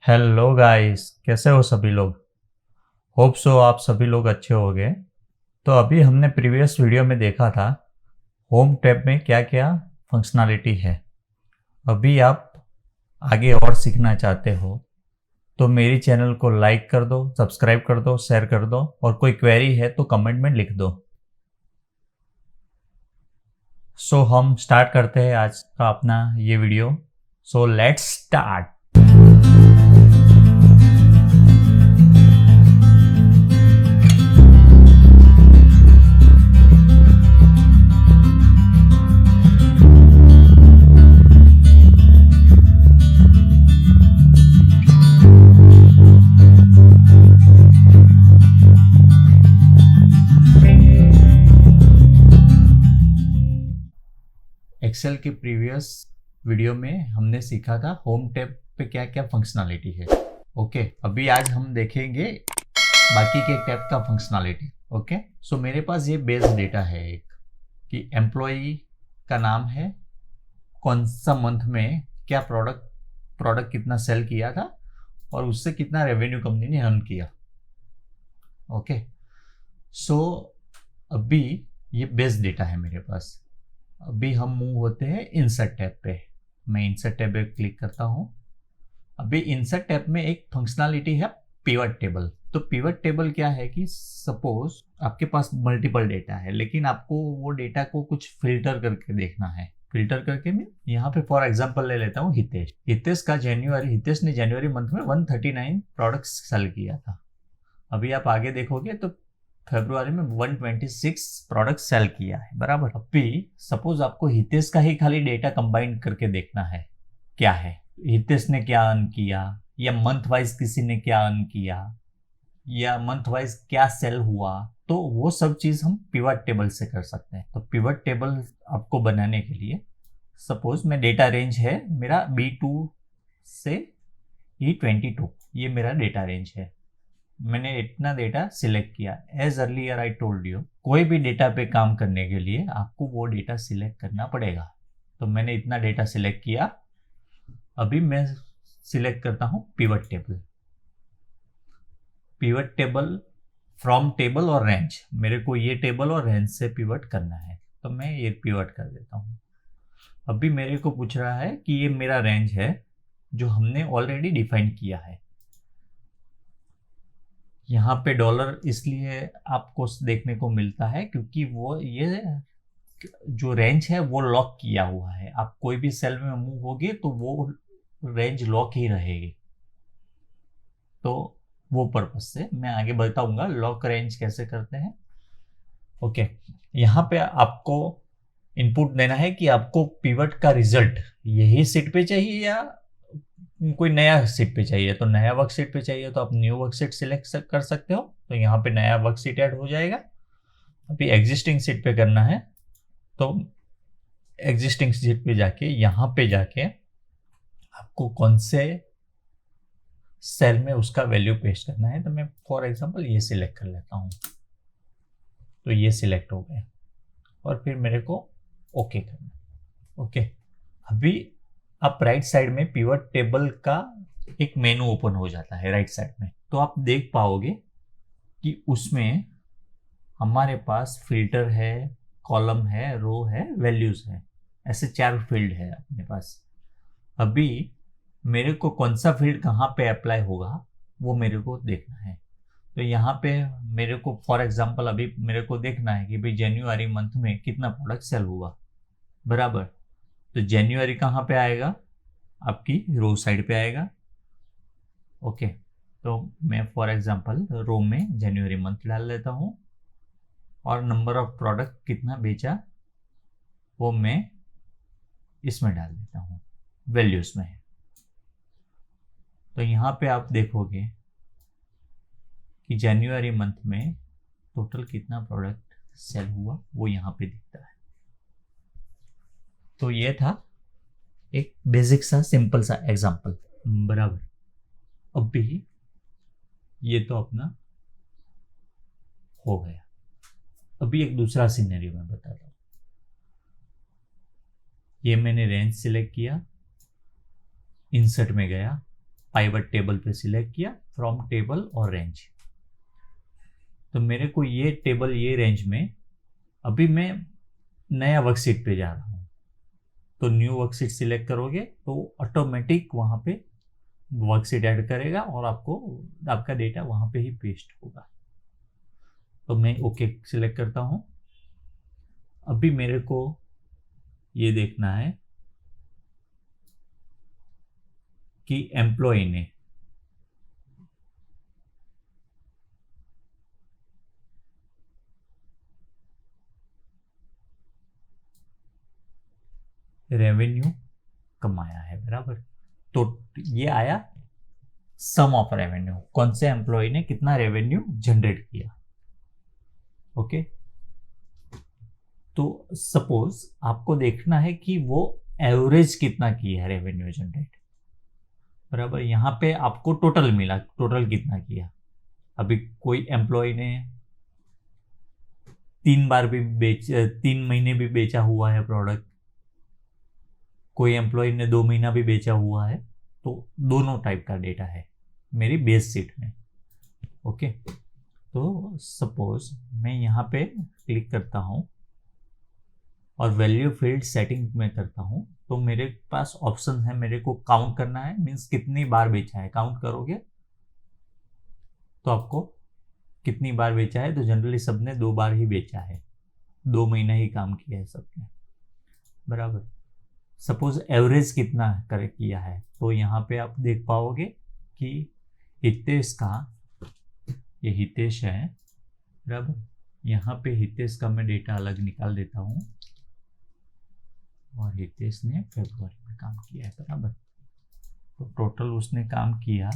Hello guys, कैसे हो सभी लोग। होप सो आप सभी लोग अच्छे होंगे। तो अभी हमने प्रीवियस वीडियो में देखा था होम टैब में क्या क्या फंक्शनैलिटी है। अभी आप आगे और सीखना चाहते हो तो मेरी चैनल को लाइक कर दो, सब्सक्राइब कर दो, शेयर कर दो और कोई क्वेरी है तो कमेंट में लिख दो। सो हम स्टार्ट करते हैं आज का अपना ये video. So let's start. Excel के प्रीवियस वीडियो में हमने सीखा था होम टैब पे क्या क्या फंक्शनैलिटी है। ओके, अभी आज हम देखेंगे बाकी के टैब का फंक्शनैलिटी। ओके, सो मेरे पास ये बेस डेटा है एक कि एम्प्लॉई का नाम है, कौन सा मंथ में क्या प्रोडक्ट कितना सेल किया था और उससे कितना रेवेन्यू कंपनी ने अर्न किया। ओके, सो अभी ये बेस डेटा है मेरे पास। अभी हम मूव होते हैं इंसर्ट टैब पे। मैं इंसर्ट टैब पे क्लिक करता हूँ। अभी इंसर्ट टैब में एक फंक्शनैलिटी है पिवट टेबल। तो पिवट टेबल क्या है कि सपोज आपके पास मल्टीपल डेटा है लेकिन आपको वो डेटा को कुछ फिल्टर करके देखना है। फिल्टर करके मैं यहाँ पे फॉर एग्जांपल ले लेता हूँ हितेश ने जनवरी मंथ में 139 प्रोडक्ट्स सेल किया था। अभी आप आगे देखोगे तो फरवरी में 126 प्रोडक्ट सेल किया है, बराबर। अभी सपोज आपको हितेश का ही खाली डेटा कंबाइन करके देखना है क्या है, हितेश ने क्या अर्न किया या मंथ वाइज किसी ने क्या अर्न किया या मंथ वाइज क्या सेल हुआ, तो वो सब चीज हम पिवट टेबल से कर सकते हैं। तो पिवट टेबल आपको बनाने के लिए सपोज मैं डेटा रेंज है मेरा B2 से E22, ये मेरा डेटा रेंज है। मैंने इतना डेटा सिलेक्ट किया। As earlier I told you, कोई भी डेटा पे काम करने के लिए आपको वो डेटा सिलेक्ट करना पड़ेगा। तो मैंने इतना डेटा सिलेक्ट किया। अभी मैं सिलेक्ट करता हूँ pivot table. Pivot table from table और रेंज, मेरे को ये टेबल और रेंज से पिवट करना है तो मैं ये पिवट कर देता हूँ। अभी मेरे को पूछ रहा है कि ये मेरा रेंज है जो हमने ऑलरेडी डिफाइन किया है। यहाँ पे डॉलर इसलिए आपको देखने को मिलता है क्योंकि वो ये जो रेंज है वो लॉक किया हुआ है। आप कोई भी सेल में मूव होगे तो वो रेंज लॉक ही रहेगी। तो वो पर्पज से मैं आगे बताऊंगा लॉक रेंज कैसे करते हैं। ओके, यहाँ पे आपको इनपुट देना है कि आपको पिवट का रिजल्ट यही सीट पे चाहिए या कोई नया सीट पे चाहिए। तो नया वर्कशीट पे चाहिए तो आप न्यू वर्कशीट सिलेक्ट कर सकते हो। तो यहाँ पे नया वर्कशीट ऐड हो जाएगा। अभी एग्जिस्टिंग सीट पे करना है तो एग्जिस्टिंग सीट पे जाके यहाँ पे जाके आपको कौन से सेल में उसका वैल्यू पेस्ट करना है। तो मैं फॉर एग्जांपल ये सिलेक्ट कर लेता हूँ। तो ये सिलेक्ट हो गया और फिर मेरे को ओके करना। ओके, अभी आप राइट साइड में पिवट टेबल का एक मेनू ओपन हो जाता है राइट साइड में। तो आप देख पाओगे कि उसमें हमारे पास फिल्टर है, कॉलम है, रो है, वैल्यूज है, ऐसे 4 फील्ड है अपने पास। अभी मेरे को कौन सा फील्ड कहाँ पे अप्लाई होगा वो मेरे को देखना है। तो यहाँ पे मेरे को फॉर एग्जांपल अभी मेरे को देखना है कि भाई जनवरी मंथ में कितना प्रोडक्ट सेल हुआ, बराबर। तो जनवरी कहाँ पे आएगा, आपकी रो साइड पे आएगा। ओके, तो मैं फॉर एग्जांपल रो में जनवरी मंथ डाल लेता हूँ और नंबर ऑफ प्रोडक्ट कितना बेचा वो मैं इसमें डाल देता हूँ, वैल्यूज में। तो यहाँ पे आप देखोगे कि जनवरी मंथ में टोटल कितना प्रोडक्ट सेल हुआ वो यहाँ पे दिखता है। तो ये था एक बेसिक सा सिंपल सा एग्जांपल, बराबर। अभी ये तो अपना हो गया। अभी एक दूसरा सिनेरियो मैं बताता हूँ। ये मैंने रेंज सिलेक्ट किया, इंसर्ट में गया, पाइवट टेबल पे सिलेक्ट किया, फ्रॉम टेबल और रेंज। तो मेरे को ये टेबल ये रेंज में, अभी मैं नया वर्कशीट पे जा रहा हूँ, तो न्यू वर्कशीट सिलेक्ट करोगे तो ऑटोमेटिक वहाँ पे वर्कशीट ऐड करेगा और आपको आपका डेटा वहाँ पे ही पेस्ट होगा। तो मैं ओके सिलेक्ट करता हूँ। अभी मेरे को ये देखना है कि एम्प्लॉय ने रेवेन्यू कमाया है, बराबर। तो ये आया सम ऑफ रेवेन्यू, कौन से एम्प्लॉय ने कितना रेवेन्यू जनरेट किया। ओके, तो सपोज आपको देखना है कि वो एवरेज कितना किया है रेवेन्यू जनरेट, बराबर। यहाँ पे आपको टोटल मिला, टोटल कितना किया। अभी कोई एम्प्लॉय ने 3 महीने भी बेचा हुआ है प्रोडक्ट, कोई एम्प्लॉय ने 2 महीना भी बेचा हुआ है, तो दोनों टाइप का डेटा है मेरी बेस शीट में। ओके, तो सपोज मैं यहाँ पे क्लिक करता हूँ और वैल्यू फील्ड सेटिंग में करता हूँ, तो मेरे पास ऑप्शन है, मेरे को काउंट करना है, मीन्स कितनी बार बेचा है। काउंट करोगे तो आपको कितनी बार बेचा है, तो जनरली सबने 2 बार ही बेचा है, 2 महीना ही काम किया है सबने, बराबर। सपोज एवरेज कितना कर किया है, तो यहाँ पे आप देख पाओगे कि हितेश का, ये हितेश है, बराबर। यहाँ पे हितेश का मैं डेटा अलग निकाल देता हूँ, और हितेश ने फरवरी में काम किया है, बराबर। तो टोटल उसने काम किया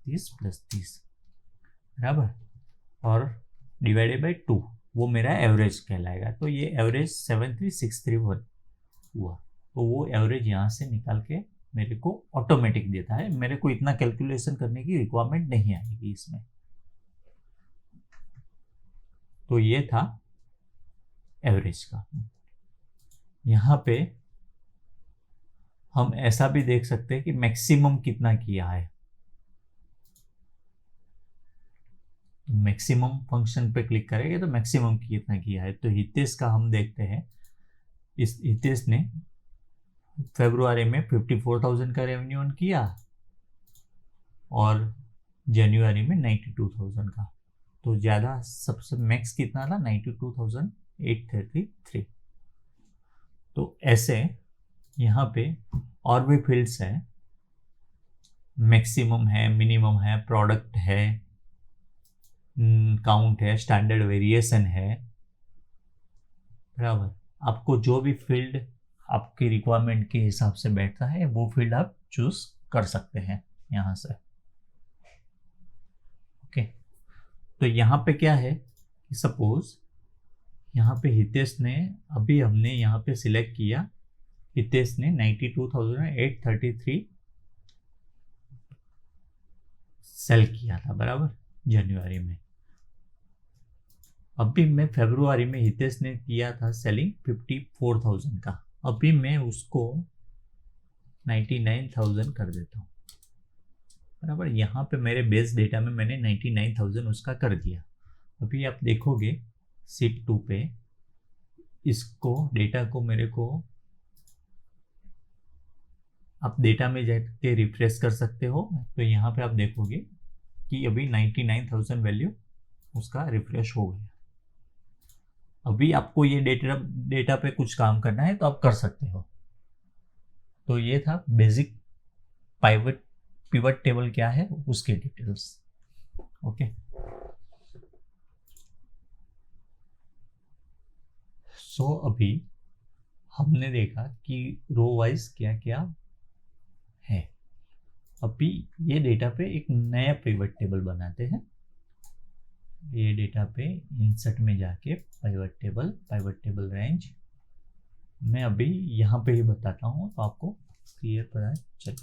30 + 30, बराबर, और डिवाइडेड बाई 2, वो मेरा एवरेज कहलाएगा। तो ये एवरेज 73631 हुआ। तो वो एवरेज यहाँ से निकाल के मेरे को ऑटोमेटिक देता है, मेरे को इतना कैलकुलेशन करने की रिक्वायरमेंट नहीं आएगी इसमें। तो ये था एवरेज का। यहाँ पे हम ऐसा भी देख सकते हैं कि मैक्सिमम कितना किया है। मैक्सिमम फंक्शन पे क्लिक करेंगे तो मैक्सिमम कितना किया है। तो हितेश का हम देखते हैं, इस हितेश ने फरवरी में 54,000 का रेवेन्यू अर्न किया और जनवरी में 92,000 का। तो ज़्यादा सबसे मैक्स कितना था, 92,833। तो ऐसे यहाँ पे और भी फील्ड्स है, मैक्सिमम है, मिनिमम है, प्रोडक्ट है, काउंट है, स्टैंडर्ड वेरिएशन है, बराबर। आपको जो भी फील्ड आपकी रिक्वायरमेंट के हिसाब से बैठता है वो फील्ड आप चूज कर सकते हैं यहाँ से। ओके, तो यहाँ पे क्या है, सपोज यहाँ पे हितेश ने, अभी हमने यहाँ पे सिलेक्ट किया, हितेश ने 92,833 सेल किया था, बराबर, जनवरी में। अभी मैं फरवरी में हितेश ने किया था सेलिंग 54,000 का, अभी मैं उसको 99,000 कर देता हूँ, बराबर। यहाँ पे मेरे बेस डेटा में मैंने 99,000 उसका कर दिया। अभी आप देखोगे शीट 2 पे, इसको डेटा को मेरे को आप डेटा में जाके रिफ्रेश कर सकते हो। तो यहाँ पे आप देखोगे कि अभी 99,000 वैल्यू उसका रिफ्रेश हो गया। अभी आपको ये डेटा पे कुछ काम करना है तो आप कर सकते हो। तो ये था बेसिक पिवट टेबल क्या है उसके डिटेल्स। ओके, सो अभी हमने देखा कि रो वाइज क्या क्या है। अभी ये डेटा पे एक नया पिवट टेबल बनाते हैं। ये डेटा पे इंसर्ट में जाके पिवट टेबल रेंज, मैं अभी यहाँ पे ही बताता हूँ तो आपको क्लियर पता चले,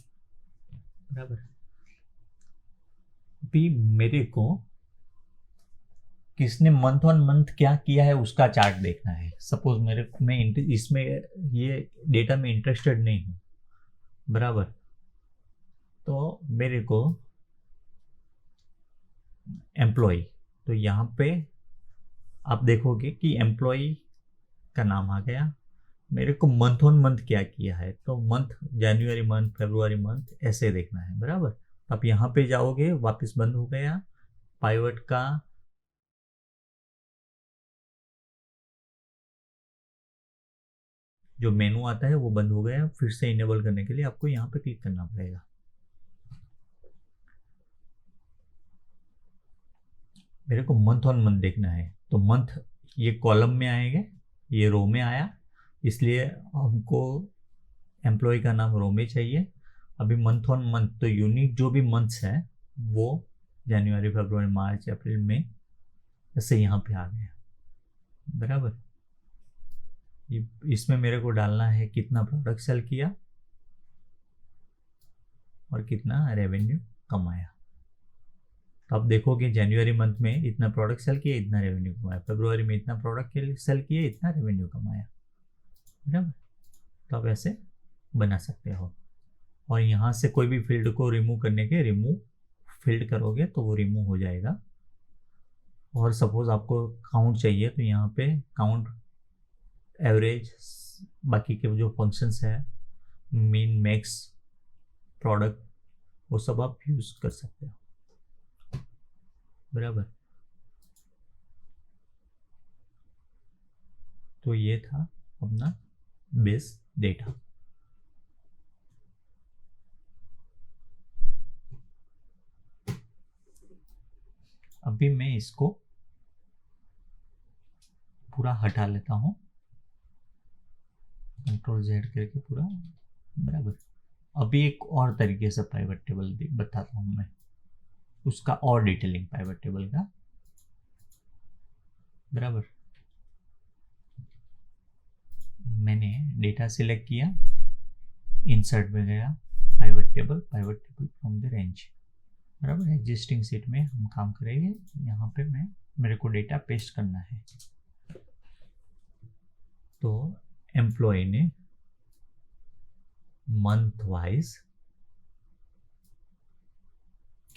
बराबर। अभी मेरे को किसने मंथ ऑन मंथ क्या किया है उसका चार्ट देखना है। सपोज मैं इसमें ये डेटा में इंटरेस्टेड नहीं हूँ, बराबर। तो मेरे को एम्प्लॉय, तो यहाँ पे आप देखोगे कि एम्प्लॉय का नाम आ गया। मेरे को मंथ ऑन मंथ क्या किया है, तो मंथ जनवरी मंथ फरवरी मंथ ऐसे देखना है, बराबर। तो आप यहाँ पे जाओगे, वापस बंद हो गया पाइवट का। जो मेनू आता है वो बंद हो गया, फिर से इनेबल करने के लिए आपको यहाँ पे क्लिक करना पड़ेगा। मेरे को मंथ ऑन मंथ देखना है, तो मंथ ये कॉलम में आएंगे, ये रो में आया, इसलिए हमको एम्प्लॉय का नाम रो में चाहिए। अभी मंथ ऑन मंथ, तो यूनिक जो भी मंथ्स है वो जनवरी फरवरी मार्च अप्रैल मई ऐसे यहाँ पे आ गया, बराबर। इसमें मेरे को डालना है कितना प्रोडक्ट सेल किया और कितना रेवेन्यू कमाया। तो आप देखोगे जनवरी मंथ में इतना प्रोडक्ट सेल किया, इतना रेवेन्यू कमाया, फरवरी में इतना प्रोडक्ट सेल किया, इतना रेवेन्यू कमाया, बराबर। तो आप ऐसे बना सकते हो। और यहाँ से कोई भी फील्ड को रिमूव करने के, रिमूव फील्ड करोगे तो वो रिमूव हो जाएगा। और सपोज आपको काउंट चाहिए, तो यहाँ पे काउंट, एवरेज, बाकी के जो फंक्शंस है, मीन मैक्स, प्रोडक्ट, वो सब आप यूज कर सकते हो, बराबर। तो ये था अपना बेस डेटा। अभी मैं इसको पूरा हटा लेता हूँ, कंट्रोल जेड करके पूरा, बराबर। अभी एक और तरीके से पाइवट टेबल बताता हूँ मैं, उसका और डिटेलिंग पाइवट टेबल का, बराबर। मैंने डेटा सिलेक्ट किया, इंसर्ट में गया, pivot table from the range, बराबर। एग्जिस्टिंग सीट में हम काम करेंगे, यहाँ पे मेरे को डेटा पेस्ट करना है। तो एम्प्लॉय ने मंथ वाइज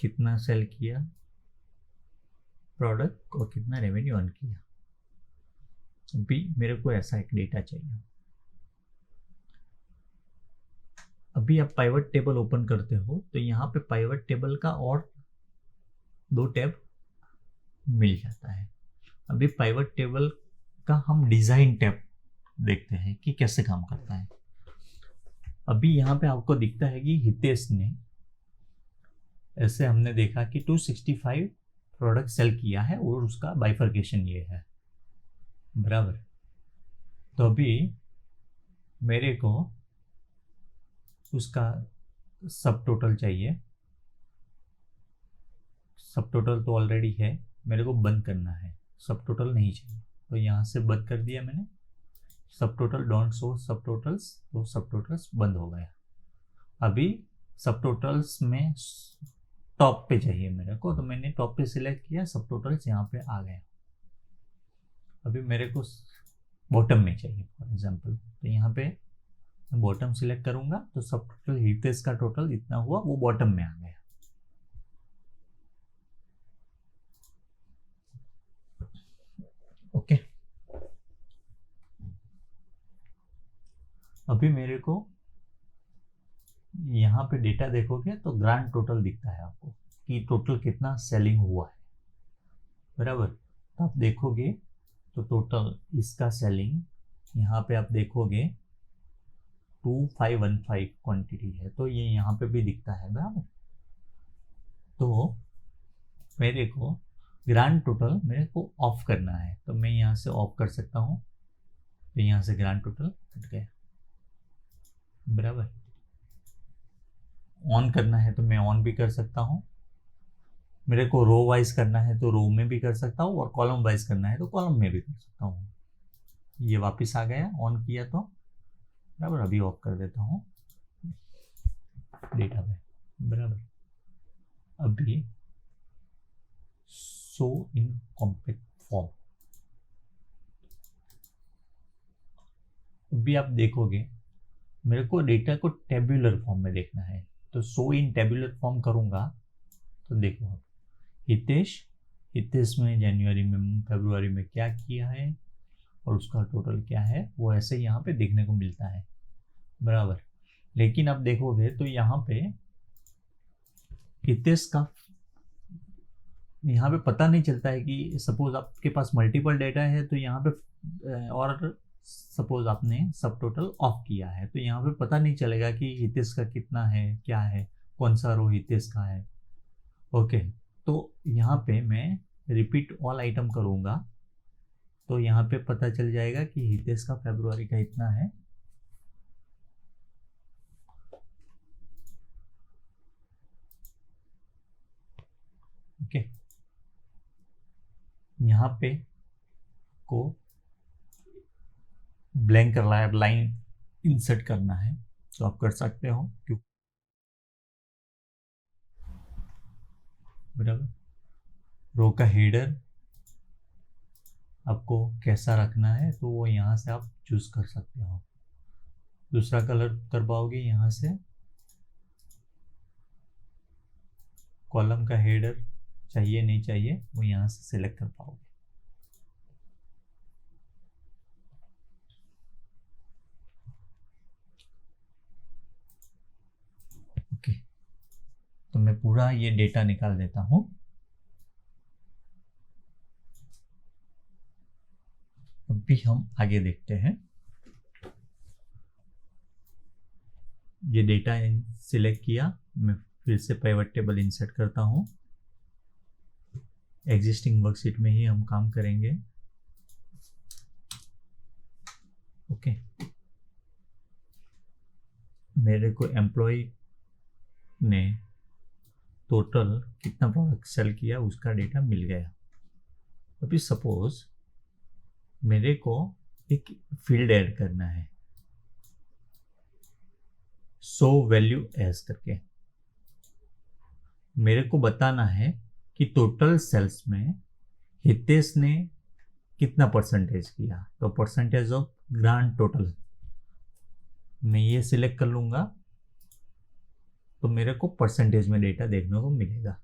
कितना सेल किया प्रोडक्ट और कितना रेवेन्यू अर्न किया, अभी मेरे को ऐसा एक डेटा चाहिए। अभी आप पाइवट टेबल ओपन करते हो तो यहाँ पे पाइवट टेबल का और 2 टैब मिल जाता है। अभी पाइवट टेबल का हम डिजाइन टैब देखते हैं कि कैसे काम करता है। अभी यहाँ पे आपको दिखता है कि हितेश ने, ऐसे हमने देखा कि 265 प्रोडक्ट सेल किया है और उसका बाइफर्केशन ये है, बराबर। तो अभी मेरे को उसका सब टोटल चाहिए, सब टोटल तो ऑलरेडी है, मेरे को बंद करना है, सब टोटल नहीं चाहिए, तो यहाँ से बंद कर दिया मैंने, सब टोटल डोंट शो सब टोटल्स, तो सब टोटल्स बंद हो गया। अभी सब टोटल्स में टॉप पे चाहिए मेरे को, तो मैंने टॉप पे सिलेक्ट किया, सब टोटल्स यहाँ पे आ गए। अभी मेरे को बॉटम में चाहिए फॉर एग्जांपल, तो यहाँ पे बॉटम सिलेक्ट करूंगा, तो सब टोटल हितेश का टोटल इतना हुआ, वो बॉटम में आ गया। ओके। अभी मेरे को यहाँ पे डेटा देखोगे तो ग्रांड टोटल दिखता है आपको कि टोटल कितना सेलिंग हुआ है, बराबर। तो आप देखोगे तो टोटल इसका सेलिंग यहाँ पे आप देखोगे 2515 क्वांटिटी है, तो ये यहाँ पे भी दिखता है, बराबर। तो मेरे को ग्रांड टोटल मेरे को ऑफ करना है, तो मैं यहाँ से ऑफ कर सकता हूँ, तो यहाँ से ग्रांड टोटल हट गया, बराबर। ऑन करना है तो मैं ऑन भी कर सकता हूँ, मेरे को रो वाइज करना है तो रो में भी कर सकता हूँ, और कॉलम वाइज करना है तो कॉलम में भी कर सकता हूँ। ये वापस आ गया ऑन किया तो, बराबर। अभी ऑफ कर देता हूँ डेटा में, बराबर। अभी शो इन कॉम्पैक्ट फॉर्म, अभी आप देखोगे मेरे को डेटा को टेब्यूलर फॉर्म में देखना है, तो शो इन टेबुलर फॉर्म करूँगा तो देखो आप, हितेश हितेश में जनवरी में फरवरी में क्या किया है और उसका टोटल क्या है वो ऐसे यहाँ पे देखने को मिलता है, बराबर। लेकिन अब देखोगे तो यहाँ पे हितेश का यहाँ पे पता नहीं चलता है कि सपोज आपके पास मल्टीपल डेटा है तो यहाँ पे और सपोज आपने सब टोटल ऑफ किया है तो यहाँ पे पता नहीं चलेगा कि हितेश का कितना है, क्या है, कौन सा रो हितेश का है। ओके, तो यहाँ पे मैं रिपीट ऑल आइटम करूँगा तो यहाँ पे पता चल जाएगा कि हितेश का फरवरी का इतना है। ओके, यहाँ पे को ब्लैंक कर लाइन इंसर्ट करना है तो आप कर सकते हो, क्यों, बराबर। रो का हेडर आपको कैसा रखना है तो वो यहाँ से आप चूज कर सकते हो। दूसरा कलर कर पाओगे यहाँ से, कॉलम का हेडर चाहिए नहीं चाहिए वो यहाँ से सिलेक्ट कर पाओगे। ओके, तो मैं पूरा ये डेटा निकाल देता हूँ। अभी हम आगे देखते हैं। ये डेटा सिलेक्ट किया, मैं फिर से पिवट टेबल इंसर्ट करता हूँ। एग्जिस्टिंग वर्कशीट में ही हम काम करेंगे। ओके, मेरे को एम्प्लॉय ने टोटल कितना प्रोडक्ट सेल किया उसका डेटा मिल गया। अभी सपोज मेरे को एक फील्ड ऐड करना है, शो वैल्यू एज करके। मेरे को बताना है कि टोटल सेल्स में हितेश ने कितना परसेंटेज किया, तो परसेंटेज ऑफ ग्रांड टोटल मैं ये सिलेक्ट कर लूंगा तो मेरे को परसेंटेज में डेटा देखने को मिलेगा।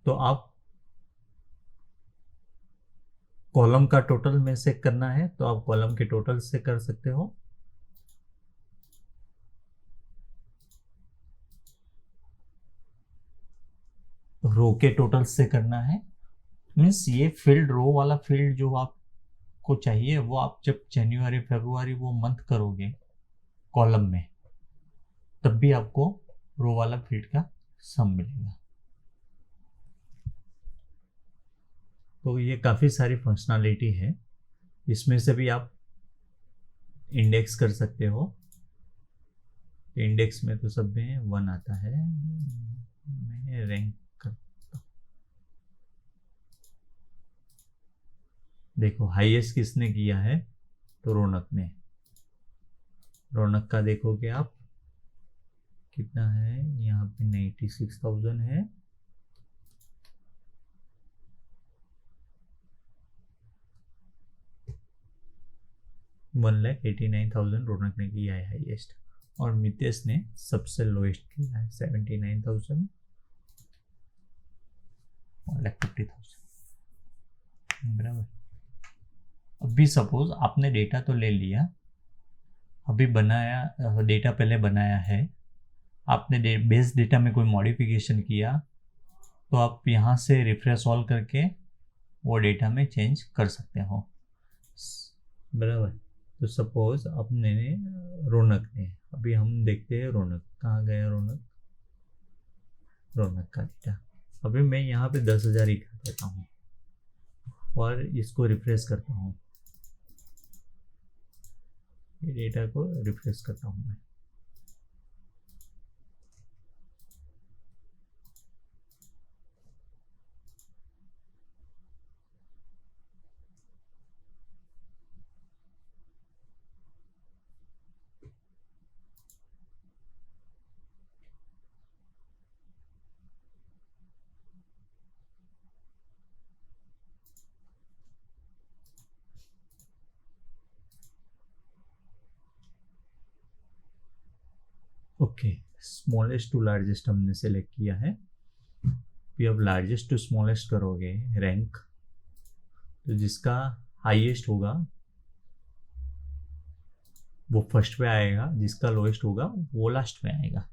तो आप कॉलम का टोटल में से करना है तो आप कॉलम के टोटल से कर सकते हो। रो के टोटल से करना है, मीन्स ये फील्ड रो वाला फील्ड जो आपको चाहिए वो आप जब जनवरी फरवरी वो मंथ करोगे कॉलम में तब भी आपको रो वाला फील्ड का सम मिलेगा। तो ये काफ़ी सारी फंक्शनैलिटी है, इसमें से भी आप इंडेक्स कर सकते हो। इंडेक्स में तो सब में 1 आता है, मैं रैंक करता हूँ। देखो हाईएस्ट किसने किया है तो रौनक ने। रौनक का देखोगे आप कितना है, यहाँ पे 96,000 है। $1,89,000 रौनक ने किया है हाईएस्ट, और मितेश ने सबसे लोएस्ट किया है 79,000 और 1,50,000, बराबर। अभी सपोज आपने डेटा तो ले लिया, अभी बनाया डेटा पहले बनाया है, आपने बेस डेटा में कोई मॉडिफिकेशन किया तो आप यहाँ से रिफ्रेश ऑल करके वो डेटा में चेंज कर सकते हो, बराबर। तो सपोज अपने रौनक ने, अभी हम देखते हैं रौनक कहाँ गया, रौनक का डेटा। अभी मैं यहाँ पे 10,000 ही कर देता हूँ और इसको रिफ्रेश करता हूँ, ये डेटा को रिफ्रेश करता हूँ मैं। ओके, स्मॉलेस्ट टू लार्जेस्ट हमने सेलेक्ट किया है। फिर अब लार्जेस्ट टू स्मॉलेस्ट करोगे रैंक, तो जिसका हाईएस्ट होगा वो फर्स्ट पे आएगा, जिसका लोएस्ट होगा वो लास्ट में आएगा।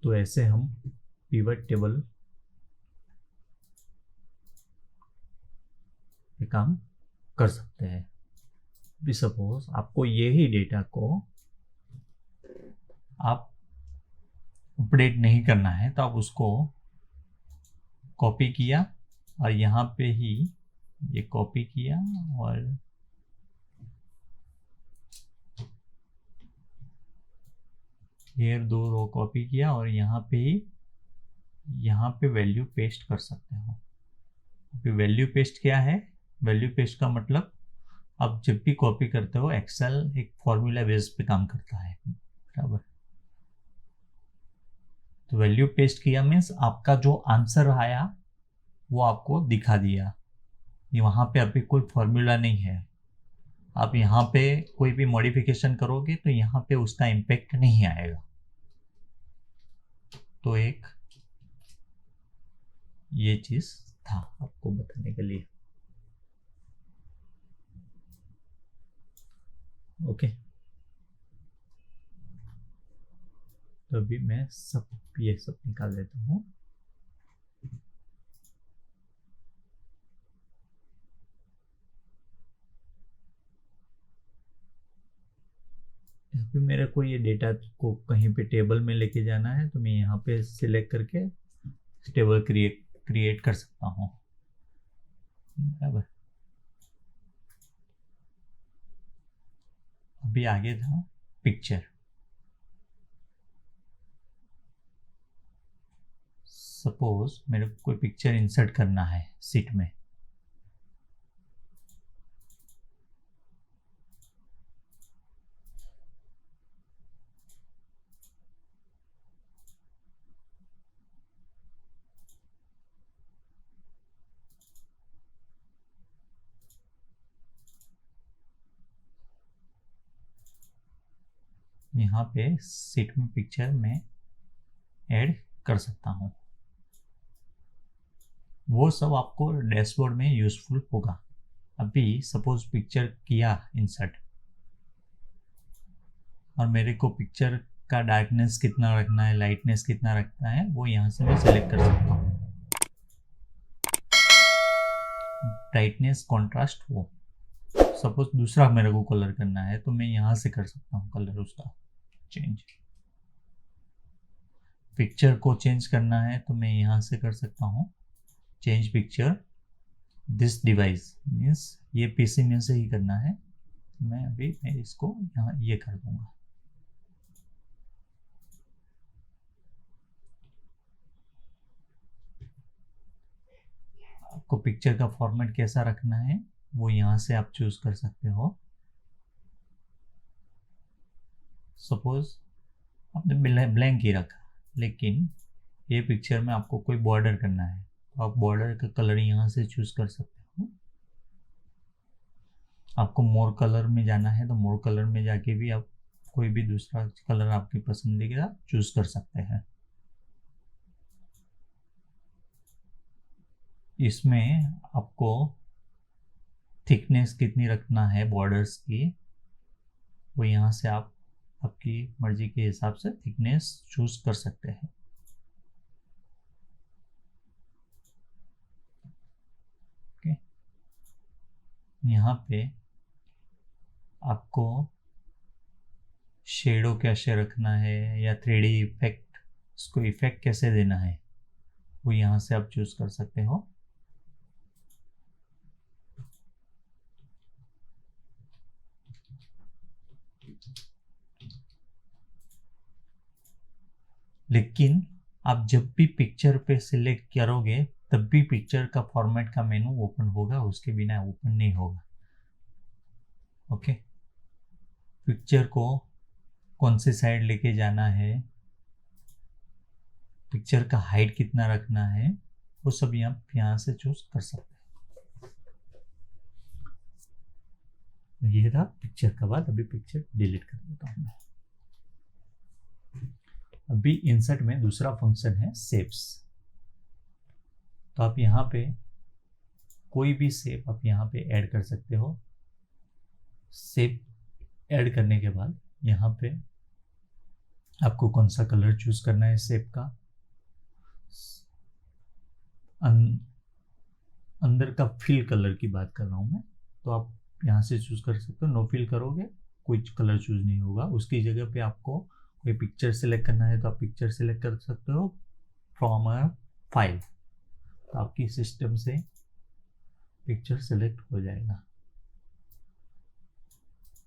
तो ऐसे हम पिवट टेबल पे काम कर सकते हैं। भी सपोज आपको यही डेटा को आप अपडेट नहीं करना है, तो आप उसको कॉपी किया और यहाँ पे ही ये कॉपी किया और हेयर 2 रो कॉपी किया और यहाँ पे ही यहाँ पे वैल्यू पेस्ट कर सकते हो। वैल्यू पेस्ट क्या है? वैल्यू पेस्ट का मतलब आप जब भी कॉपी करते हो, एक्सेल एक फॉर्मूला बेस पे काम करता है, बराबर। तो वैल्यू पेस्ट किया मीन्स आपका जो आंसर आया वो आपको दिखा दिया। ये वहाँ पे अभी कोई फॉर्मूला नहीं है। आप यहाँ पे कोई भी मॉडिफिकेशन करोगे तो यहाँ पे उसका इम्पेक्ट नहीं आएगा। तो एक ये चीज था आपको बताने के लिए। ओके, तो अभी मैं ये सब निकाल देता हूँ। अभी मेरे को ये डेटा को कहीं पे टेबल में लेके जाना है, तो मैं यहाँ पे सिलेक्ट करके टेबल क्रिएट कर सकता हूँ, बराबर। अभी आगे था पिक्चर। सपोज मेरे को कोई पिक्चर इंसर्ट करना है सीट में, यहाँ पे सीट में पिक्चर में ऐड कर सकता हूँ। वो सब आपको डैशबोर्ड में यूजफुल होगा। अभी सपोज पिक्चर किया इंसर्ट और मेरे को पिक्चर का डार्कनेस कितना रखना है, लाइटनेस कितना रखना है, वो यहाँ से मैं सेलेक्ट कर सकता हूँ। ब्राइटनेस, कॉन्ट्रास्ट, वो सपोज दूसरा मेरे को कलर करना है तो मैं यहाँ से कर सकता हूँ कलर उसका चेंज। पिक्चर को चेंज करना है तो मैं यहाँ से कर सकता हूँ change picture this device, means ये पीसी में से ही करना है। मैं इसको यहाँ ये कर दूंगा। आपको पिक्चर का फॉर्मेट कैसा रखना है वो यहाँ से आप चूज कर सकते हो। सपोज आपने ब्लैंक ही रखा, लेकिन ये पिक्चर में आपको कोई बॉर्डर करना है तो आप बॉर्डर का कलर यहाँ से चूज कर सकते हो। आपको मोर कलर में जाना है तो मोर कलर में जाके भी आप कोई भी दूसरा कलर आपकी पसंदीदा चूज कर सकते हैं। इसमें आपको थिकनेस कितनी रखना है बॉर्डर्स की, वो यहाँ से आप आपकी मर्जी के हिसाब से थिकनेस चूज कर सकते हैं। ओके, यहाँ पे आपको शेडो कैसे रखना है या 3D इफेक्ट, इसको इफेक्ट कैसे देना है वो यहाँ से आप चूज कर सकते हो। लेकिन आप जब भी पिक्चर पे सिलेक्ट करोगे तब भी पिक्चर का फॉर्मेट का मेनू ओपन होगा, उसके बिना ओपन नहीं होगा। ओके, पिक्चर को कौन सी साइड लेके जाना है, पिक्चर का हाइट कितना रखना है, वो सभी आप यहाँ से चूज कर सकते हैं। ये था पिक्चर का बाद, अभी पिक्चर डिलीट कर देता हूँ मैं। अभी इंसर्ट में दूसरा फंक्शन है शेप्स। तो आप यहाँ पे कोई भी शेप आप यहाँ पे ऐड कर सकते हो। शेप ऐड करने के बाद यहाँ पे आपको कौन सा कलर चूज करना है शेप का, अंदर का फिल कलर की बात कर रहा हूँ मैं, तो आप यहाँ से चूज कर सकते हो। नो फिल करोगे कोई कलर चूज नहीं होगा। उसकी जगह पे आपको कोई पिक्चर सेलेक्ट करना है तो आप पिक्चर सेलेक्ट कर सकते हो फ्रॉम अ फाइल, तो आपकी सिस्टम से पिक्चर सेलेक्ट हो जाएगा।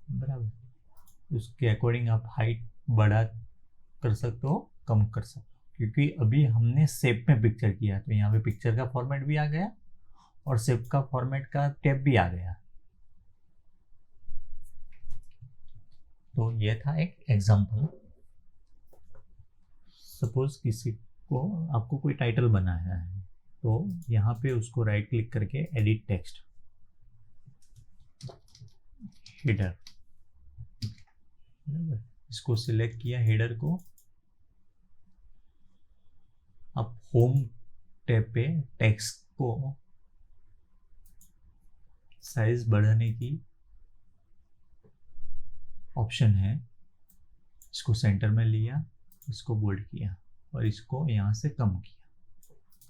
बराबर, उसके अकॉर्डिंग आप हाइट बढ़ा कर सकते हो, कम कर सकते हो, क्योंकि अभी हमने शेप में पिक्चर किया तो यहाँ पे पिक्चर का फॉर्मेट भी आ गया और शेप का फॉर्मेट का टैब भी आ गया। तो ये था एक एग्जांपल। सपोज किसी को, आपको कोई टाइटल बनाना है तो यहाँ पे उसको राइट क्लिक करके एडिट टेक्स्ट, हेडर, इसको सिलेक्ट किया हेडर को। अब होम टैब पे टेक्स्ट को साइज बढ़ाने की ऑप्शन है, इसको सेंटर में लिया, इसको बोल्ड किया और इसको यहाँ से कम किया।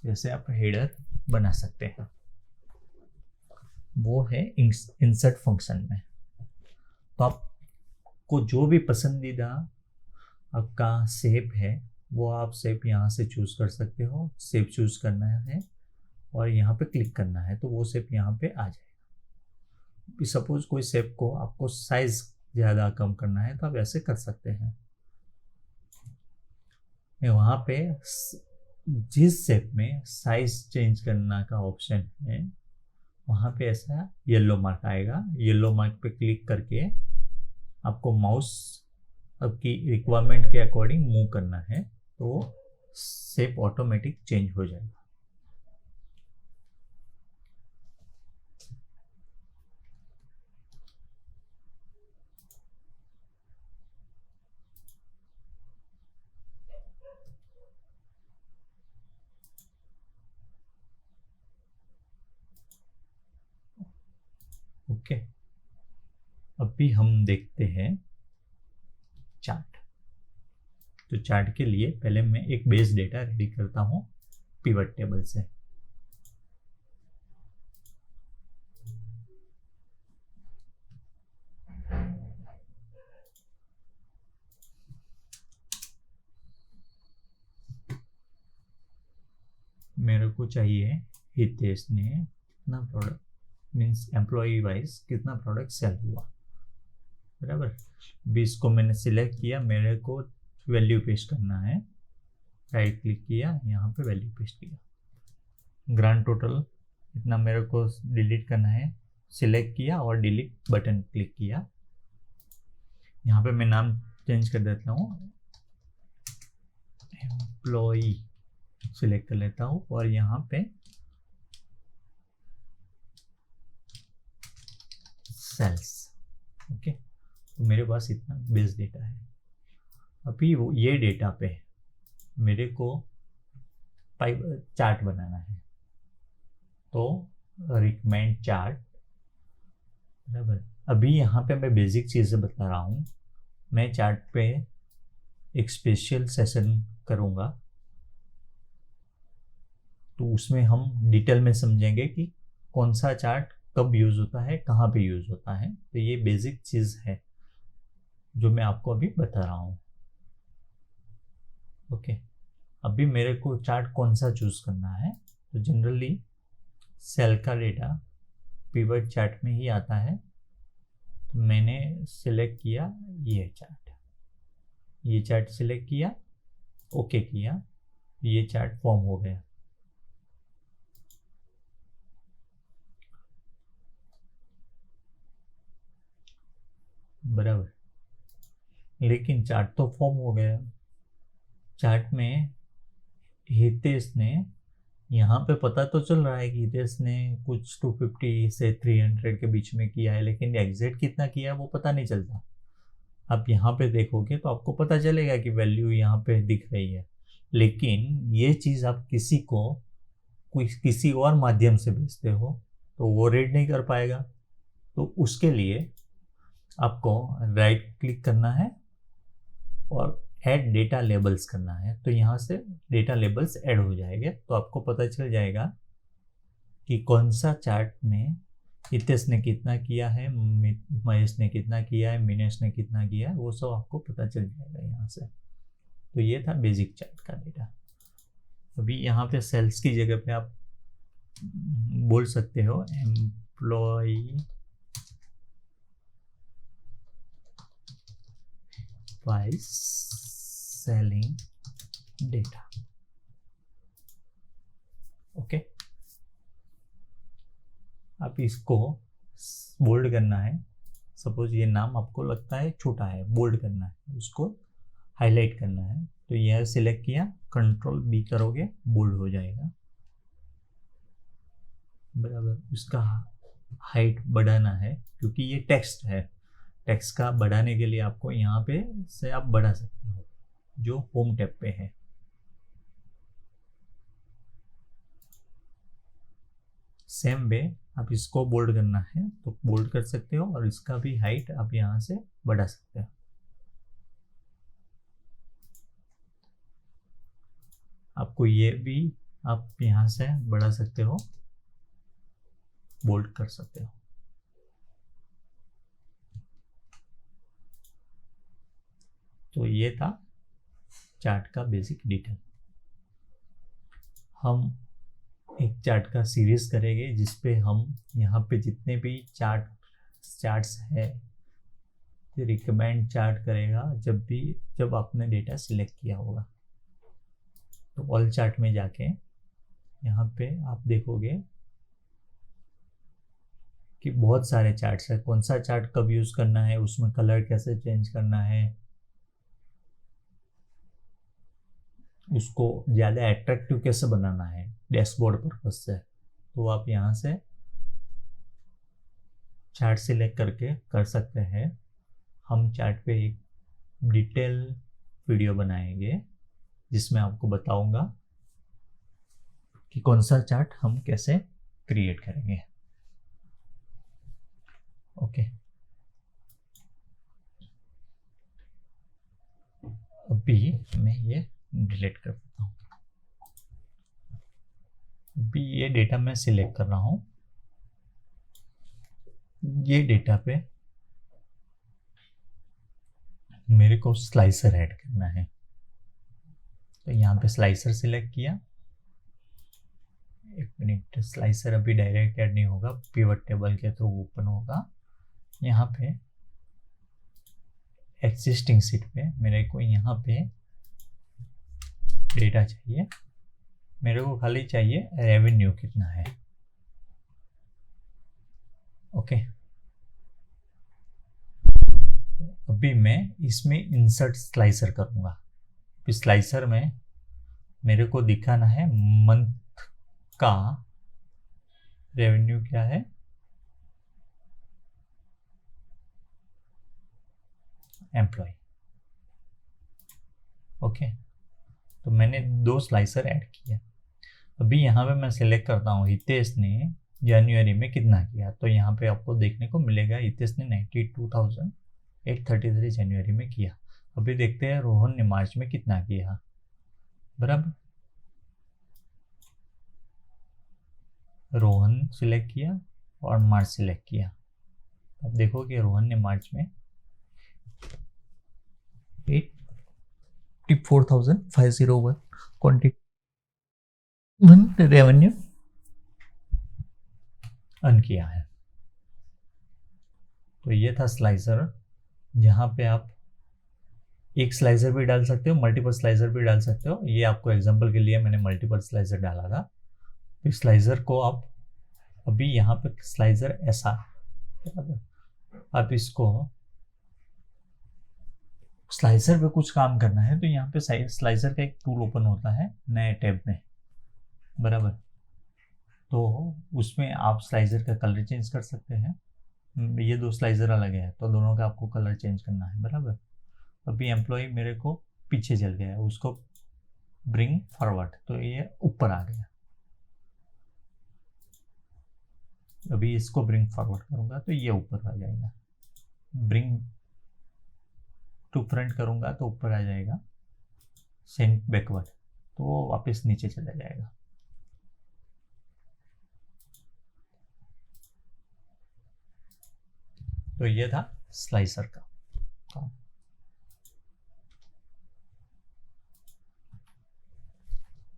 जैसे आप हेडर बना सकते हैं, वो है इंसर्ट फंक्शन में। तो आपको जो भी पसंदीदा आपका शेप है वो आप शेप यहाँ से चूज कर सकते हो। शेप चूज करना है और यहाँ पे क्लिक करना है तो वो शेप यहाँ पे आ जाएगा। सपोज कोई शेप को आपको साइज ज़्यादा कम करना है तो आप ऐसे कर सकते हैं। वहाँ पे जिस शेप में साइज चेंज करना का ऑप्शन है वहाँ पे ऐसा येलो मार्क आएगा। येलो मार्क पे क्लिक करके आपको माउस आपकी रिक्वायरमेंट के अकॉर्डिंग मूव करना है तो शेप ऑटोमेटिक चेंज हो जाएगा। ओके, अभी हम देखते हैं चार्ट। तो चार्ट के लिए पहले मैं एक बेस डेटा रेडी करता हूं पिवट टेबल से। मेरे को चाहिए हितेश ने कितना प्रोडक्ट मीन्स एम्प्लॉय वाइज कितना प्रोडक्ट सेल हुआ, बराबर। अभी इसको मैंने सिलेक्ट किया, मेरे को वैल्यू पेस्ट करना है। राइट क्लिक किया, यहाँ पे वैल्यू पेस्ट किया। ग्रांड टोटल इतना मेरे को डिलीट करना है, सिलेक्ट किया और डिलीट बटन क्लिक किया। यहाँ पे मैं नाम चेंज कर देता हूँ, एम्प्लॉय सिलेक्ट कर लेता हूँ और यहाँ पे सेल्स। ओके, तो मेरे पास इतना बेस डेटा है। अभी वो ये डेटा पे मेरे को चार्ट बनाना है तो रिकमेंड चार्ट, बराबर। अभी यहाँ पे मैं बेसिक चीज़ें बता रहा हूँ। मैं चार्ट पे एक स्पेशल सेशन करूँगा तो उसमें हम डिटेल में समझेंगे कि कौन सा चार्ट कब यूज़ होता है, कहाँ पे यूज़ होता है। तो ये बेसिक चीज़ है जो मैं आपको अभी बता रहा हूँ। ओके, अभी मेरे को चार्ट कौन सा चूज़ करना है, तो जनरली सेल का डेटा पिवट चार्ट में ही आता है। तो मैंने सिलेक्ट किया ये चार्ट सिलेक्ट किया, ओके किया, ये चार्ट फॉर्म हो गया। बराबर, लेकिन चार्ट तो फॉर्म हो गया। चार्ट में हितेश ने यहाँ पे पता तो चल रहा है कि हितेश ने कुछ 250 से 300 के बीच में किया है, लेकिन एग्जैक्ट कितना किया है वो पता नहीं चलता। आप यहाँ पे देखोगे तो आपको पता चलेगा कि वैल्यू यहाँ पे दिख रही है, लेकिन ये चीज़ आप किसी को कोई किसी और माध्यम से भेजते हो तो वो रीड नहीं कर पाएगा। तो उसके लिए आपको राइट क्लिक करना है और ऐड डेटा लेबल्स करना है। तो यहाँ से डेटा लेबल्स ऐड हो जाएंगे, तो आपको पता चल जाएगा कि कौन सा चार्ट में हितेश ने कितना किया है, महेश ने कितना किया है, मिनेश ने कितना किया है, वो सब आपको पता चल जाएगा यहाँ से। तो ये था बेसिक चार्ट का डेटा। अभी यहाँ पे सेल्स की जगह पे आप बोल सकते हो employ price selling data. Okay, आप इसको बोल्ड करना है। सपोज ये नाम आपको लगता है छोटा है, बोल्ड करना है, उसको हाईलाइट करना है। तो यह सिलेक्ट किया, कंट्रोल बी करोगे, बोल्ड हो जाएगा। बराबर, उसका हाइट बढ़ाना है क्योंकि ये टेक्स्ट है। टेक्स्ट का बढ़ाने के लिए आपको यहाँ पे से आप बढ़ा सकते हो, जो होम टैब पे है। सेम वे आप इसको बोल्ड करना है तो बोल्ड कर सकते हो, और इसका भी हाइट आप यहाँ से बढ़ा सकते हो। आपको ये भी आप यहाँ से बढ़ा सकते हो, बोल्ड कर सकते हो। तो ये था चार्ट का बेसिक डिटेल। हम एक चार्ट का सीरीज करेंगे जिसपे हम यहाँ पे जितने भी चार्ट्स है रिकमेंड चार्ट करेगा जब आपने डेटा सिलेक्ट किया होगा। तो ऑल चार्ट में जाके यहाँ पे आप देखोगे कि बहुत सारे चार्ट्स है। कौन सा चार्ट कब यूज करना है, उसमें कलर कैसे चेंज करना है, उसको ज़्यादा अट्रैक्टिव कैसे बनाना है डैशबोर्ड पर्पज से, तो आप यहाँ से चार्ट सिलेक्ट करके कर सकते हैं। हम चार्ट पे एक डिटेल वीडियो बनाएंगे जिसमें आपको बताऊंगा कि कौन सा चार्ट हम कैसे क्रिएट करेंगे। ओके, अभी मैं ये डिलीट कर देता हूँ। अभी ये डेटा मैं सिलेक्ट कर रहा हूँ। ये डेटा पे मेरे को स्लाइसर ऐड करना है, तो यहाँ पे स्लाइसर सिलेक्ट किया। एक मिनट, स्लाइसर अभी डायरेक्ट ऐड नहीं होगा, पिवट टेबल के थ्रू ओपन होगा। यहाँ पे एग्जिस्टिंग सीट पे मेरे को यहाँ पे डेटा चाहिए। मेरे को खाली चाहिए रेवेन्यू कितना है। ओके, अभी मैं इसमें इंसर्ट स्लाइसर करूँगा। इस स्लाइसर में मेरे को दिखाना है मंथ का रेवेन्यू क्या है, एम्प्लॉय। ओके, तो मैंने 2 स्लाइसर ऐड किया। अभी यहाँ पे मैं सिलेक्ट करता हूँ हितेश ने जनवरी में कितना किया। तो यहाँ पे आपको देखने को मिलेगा हितेश ने 92,833 जनवरी में किया। अभी देखते हैं रोहन ने मार्च में कितना किया। बराबर, रोहन सिलेक्ट किया और मार्च सिलेक्ट किया। अब देखो कि रोहन ने मार्च में 84,501 क्वांटिटी रेवेन्यू अर्न किया है। तो ये था स्लाइसर, जहाँ पे आप एक स्लाइसर भी डाल सकते हो, मल्टीपल स्लाइसर भी डाल सकते हो। ये आपको एग्जांपल के लिए मैंने मल्टीपल स्लाइसर डाला था। तो स्लाइसर को आप अभी यहाँ पे स्लाइसर ऐसा, आप इसको स्लाइसर पे कुछ काम करना है तो यहाँ पे स्लाइसर का एक टूल ओपन होता है नए टैब में। बराबर, तो उसमें आप स्लाइजर का कलर चेंज कर सकते हैं। ये दो स्लाइजर अलग है तो दोनों का आपको कलर चेंज करना है, बराबर। अभी एम्प्लॉय मेरे को पीछे चल गया है, उसको ब्रिंग फॉरवर्ड, तो ये ऊपर आ गया। अभी इसको ब्रिंग फॉरवर्ड करूंगा तो ये ऊपर आ जाएगा। ब्रिंग टू फ्रंट करूंगा तो ऊपर आ जाएगा। सेंड बैकवर्ड तो वो वापस नीचे चला जाएगा। तो ये था स्लाइसर का काम।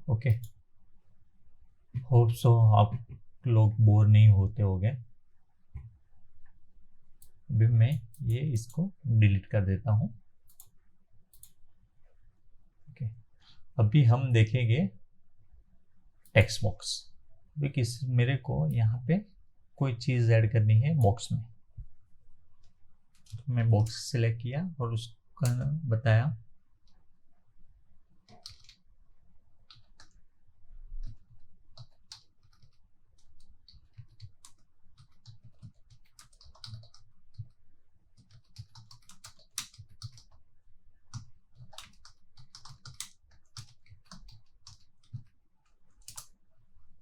ओके, होप सो आप लोग बोर नहीं होते होंगे। अभी मैं ये इसको डिलीट कर देता हूँ। ओके, अभी हम देखेंगे टेक्स्ट बॉक्स। अभी किस मेरे को यहाँ पे कोई चीज़ ऐड करनी है बॉक्स में। मैं बॉक्स सिलेक्ट किया और उसका बताया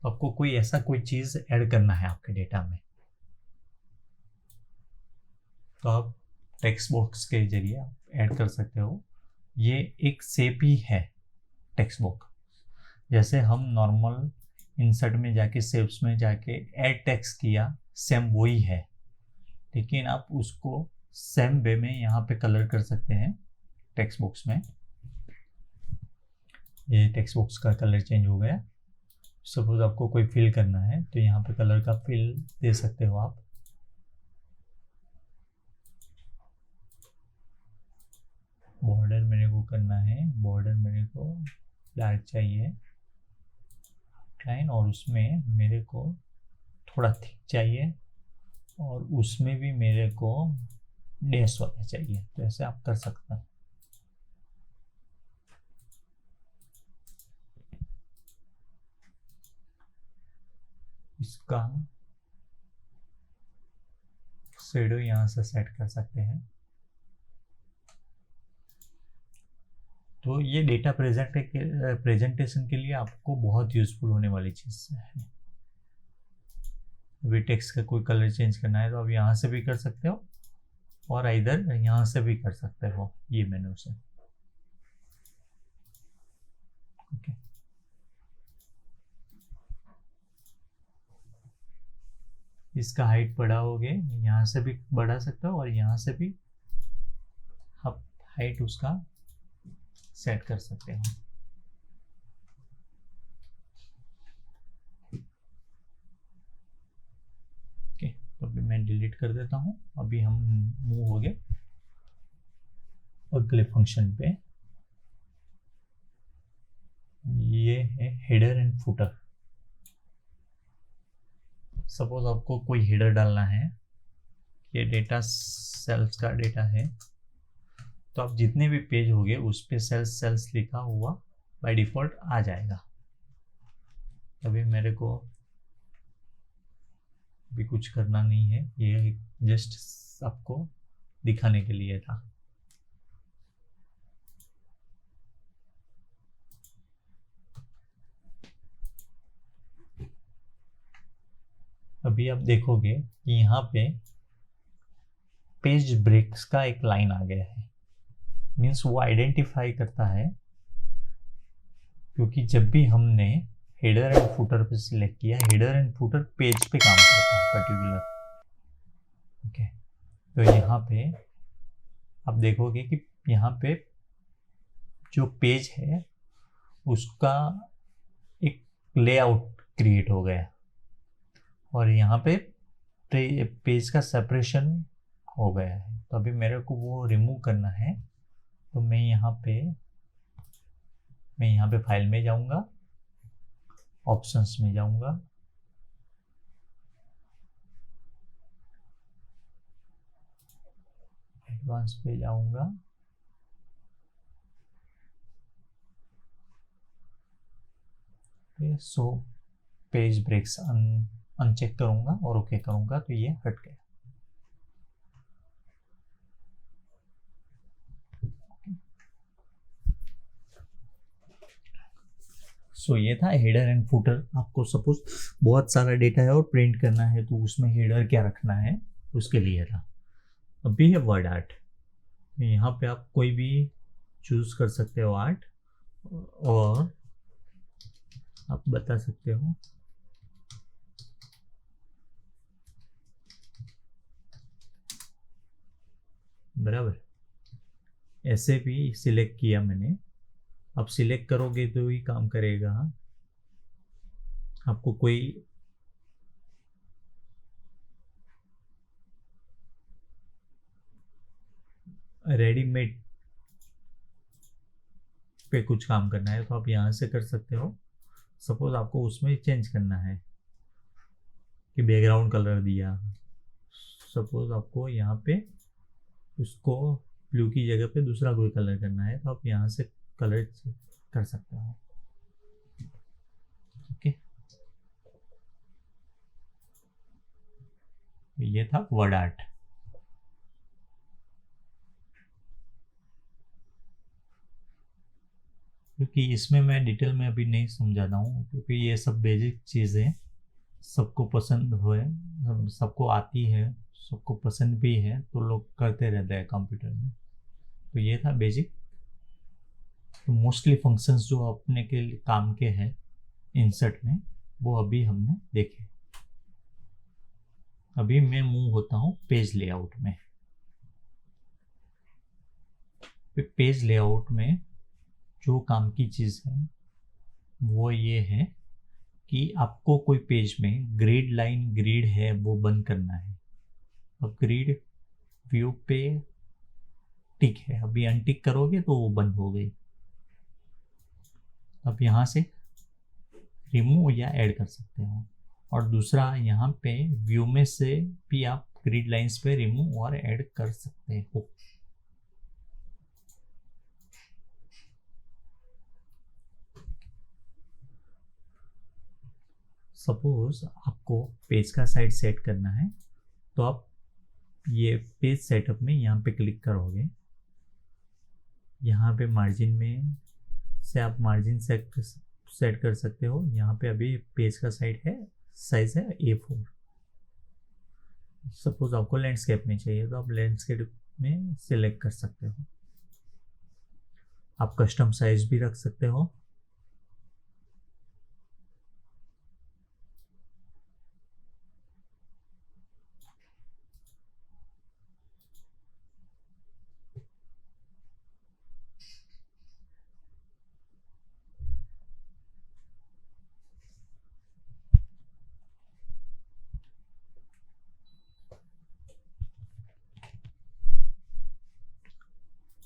आपको कोई ऐसा कोई चीज़ ऐड करना है आपके डेटा में, तो आप टेक्स्ट बॉक्स के जरिए आप ऐड कर सकते हो। ये एक शेप ही है टेक्स्ट बॉक्स। जैसे हम नॉर्मल इंसर्ट में जाके शेप्स में जाके ऐड टेक्स्ट किया, सेम वही है, लेकिन आप उसको सेम वे में यहाँ पे कलर कर सकते हैं टेक्स्ट बॉक्स में। ये टेक्स्ट बॉक्स का कलर चेंज हो गया। सपोज आपको कोई फिल करना है तो यहाँ पे कलर का फिल दे सकते हो आप। बॉर्डर मेरे को करना है, बॉर्डर मेरे को डार्क चाहिए लाइन, और उसमें मेरे को थोड़ा थिक चाहिए, और उसमें भी मेरे को डैश वाला चाहिए। तो ऐसे आप कर सकते हैं। इसका शेडो यहाँ से सेट कर सकते हैं। तो ये डेटा प्रेजेंटेशन के लिए आपको बहुत यूजफुल होने वाली चीज़ है। अभी टेक्स्ट का कोई कलर चेंज करना है तो आप यहाँ से भी कर सकते हो, और इधर यहाँ से भी कर सकते हो ये मेनू से। ओके, इसका हाइट बढ़ाओगे, यहाँ से भी बढ़ा सकते हो और यहाँ से भी आप हाइट उसका सेट कर सकते हो। ओके, तो अभी मैं डिलीट कर देता हूँ। अभी हम मूव हो गए अगले फंक्शन पे। ये है हेडर एंड फुटर। सपोज आपको कोई हेडर डालना है, ये डेटा सेल्स का डेटा है, तो आप जितने भी पेज होंगे उस पे सेल्स सेल्स लिखा हुआ बाय डिफॉल्ट आ जाएगा। अभी मेरे को भी कुछ करना नहीं है, ये जस्ट आपको दिखाने के लिए था। अभी आप देखोगे कि यहाँ पे पेज ब्रेक्स का एक लाइन आ गया है। मीन्स वो आइडेंटिफाई करता है, क्योंकि जब भी हमने हेडर एंड फुटर पे सिलेक्ट किया, हेडर एंड फुटर पेज पे काम करता है पर्टिकुलर। ओके, तो यहाँ पे आप देखोगे कि यहाँ पे जो पेज है उसका एक लेआउट क्रिएट हो गया, और यहाँ पे पेज का सेपरेशन हो गया है। तो अभी मेरे को वो रिमूव करना है, तो मैं यहाँ पे फाइल में जाऊँगा, ऑप्शंस में जाऊँगा, एडवांस पे जाऊँगा, शो पेज ब्रेक्स अनचेक करूंगा और ओके करूंगा तो ये हट गया। सो ये था हेडर एंड फुटर। आपको सपोज बहुत सारा डेटा है और प्रिंट करना है तो उसमें हेडर क्या रखना है उसके लिए था। अभी है वर्ड आर्ट। यहाँ पे आप कोई भी चूज कर सकते हो आर्ट और आप बता सकते हो बराबर। ऐसे भी सिलेक्ट किया मैंने। अब सिलेक्ट करोगे तो ही काम करेगा। आपको कोई रेडीमेड पे कुछ काम करना है तो आप यहाँ से कर सकते हो। सपोज आपको उसमें चेंज करना है कि बैकग्राउंड कलर दिया। सपोज आपको यहाँ पे उसको ब्लू की जगह पे दूसरा कोई कलर करना है तो आप यहाँ से कलर कर सकते हो। ओके, ये था वर्ड आर्ट। क्योंकि इसमें मैं डिटेल में अभी नहीं समझाता हूँ क्योंकि ये सब बेसिक चीज़ें सबको पसंद हुए, सबको आती है, सबको पसंद भी है तो लोग करते रहते हैं कंप्यूटर में। तो ये था बेसिक। तो मोस्टली फंक्शंस जो अपने के काम के हैं इंसर्ट में वो अभी हमने देखे। अभी मैं मूव होता हूँ पेज लेआउट में। पेज लेआउट में जो काम की चीज़ है वो ये है कि आपको कोई पेज में ग्रिड लाइन ग्रिड है वो बंद करना है। अब ग्रिड व्यू पे टिक है, अभी अनटिक करोगे तो वो बंद हो गई। अब यहाँ से रिमूव या ऐड कर सकते हो। और दूसरा यहाँ पे व्यू में से भी आप ग्रिड लाइंस पे रिमूव और ऐड कर सकते हो। सपोज आपको पेज का साइज सेट करना है तो आप ये पेज सेटअप में यहाँ पे क्लिक करोगे। यहाँ पे मार्जिन में से आप मार्जिन सेट कर सकते हो। यहाँ पे अभी पेज का साइज है A4। सपोज आपको लैंडस्केप में चाहिए तो आप लैंडस्केप में सिलेक्ट कर सकते हो। आप कस्टम साइज भी रख सकते हो।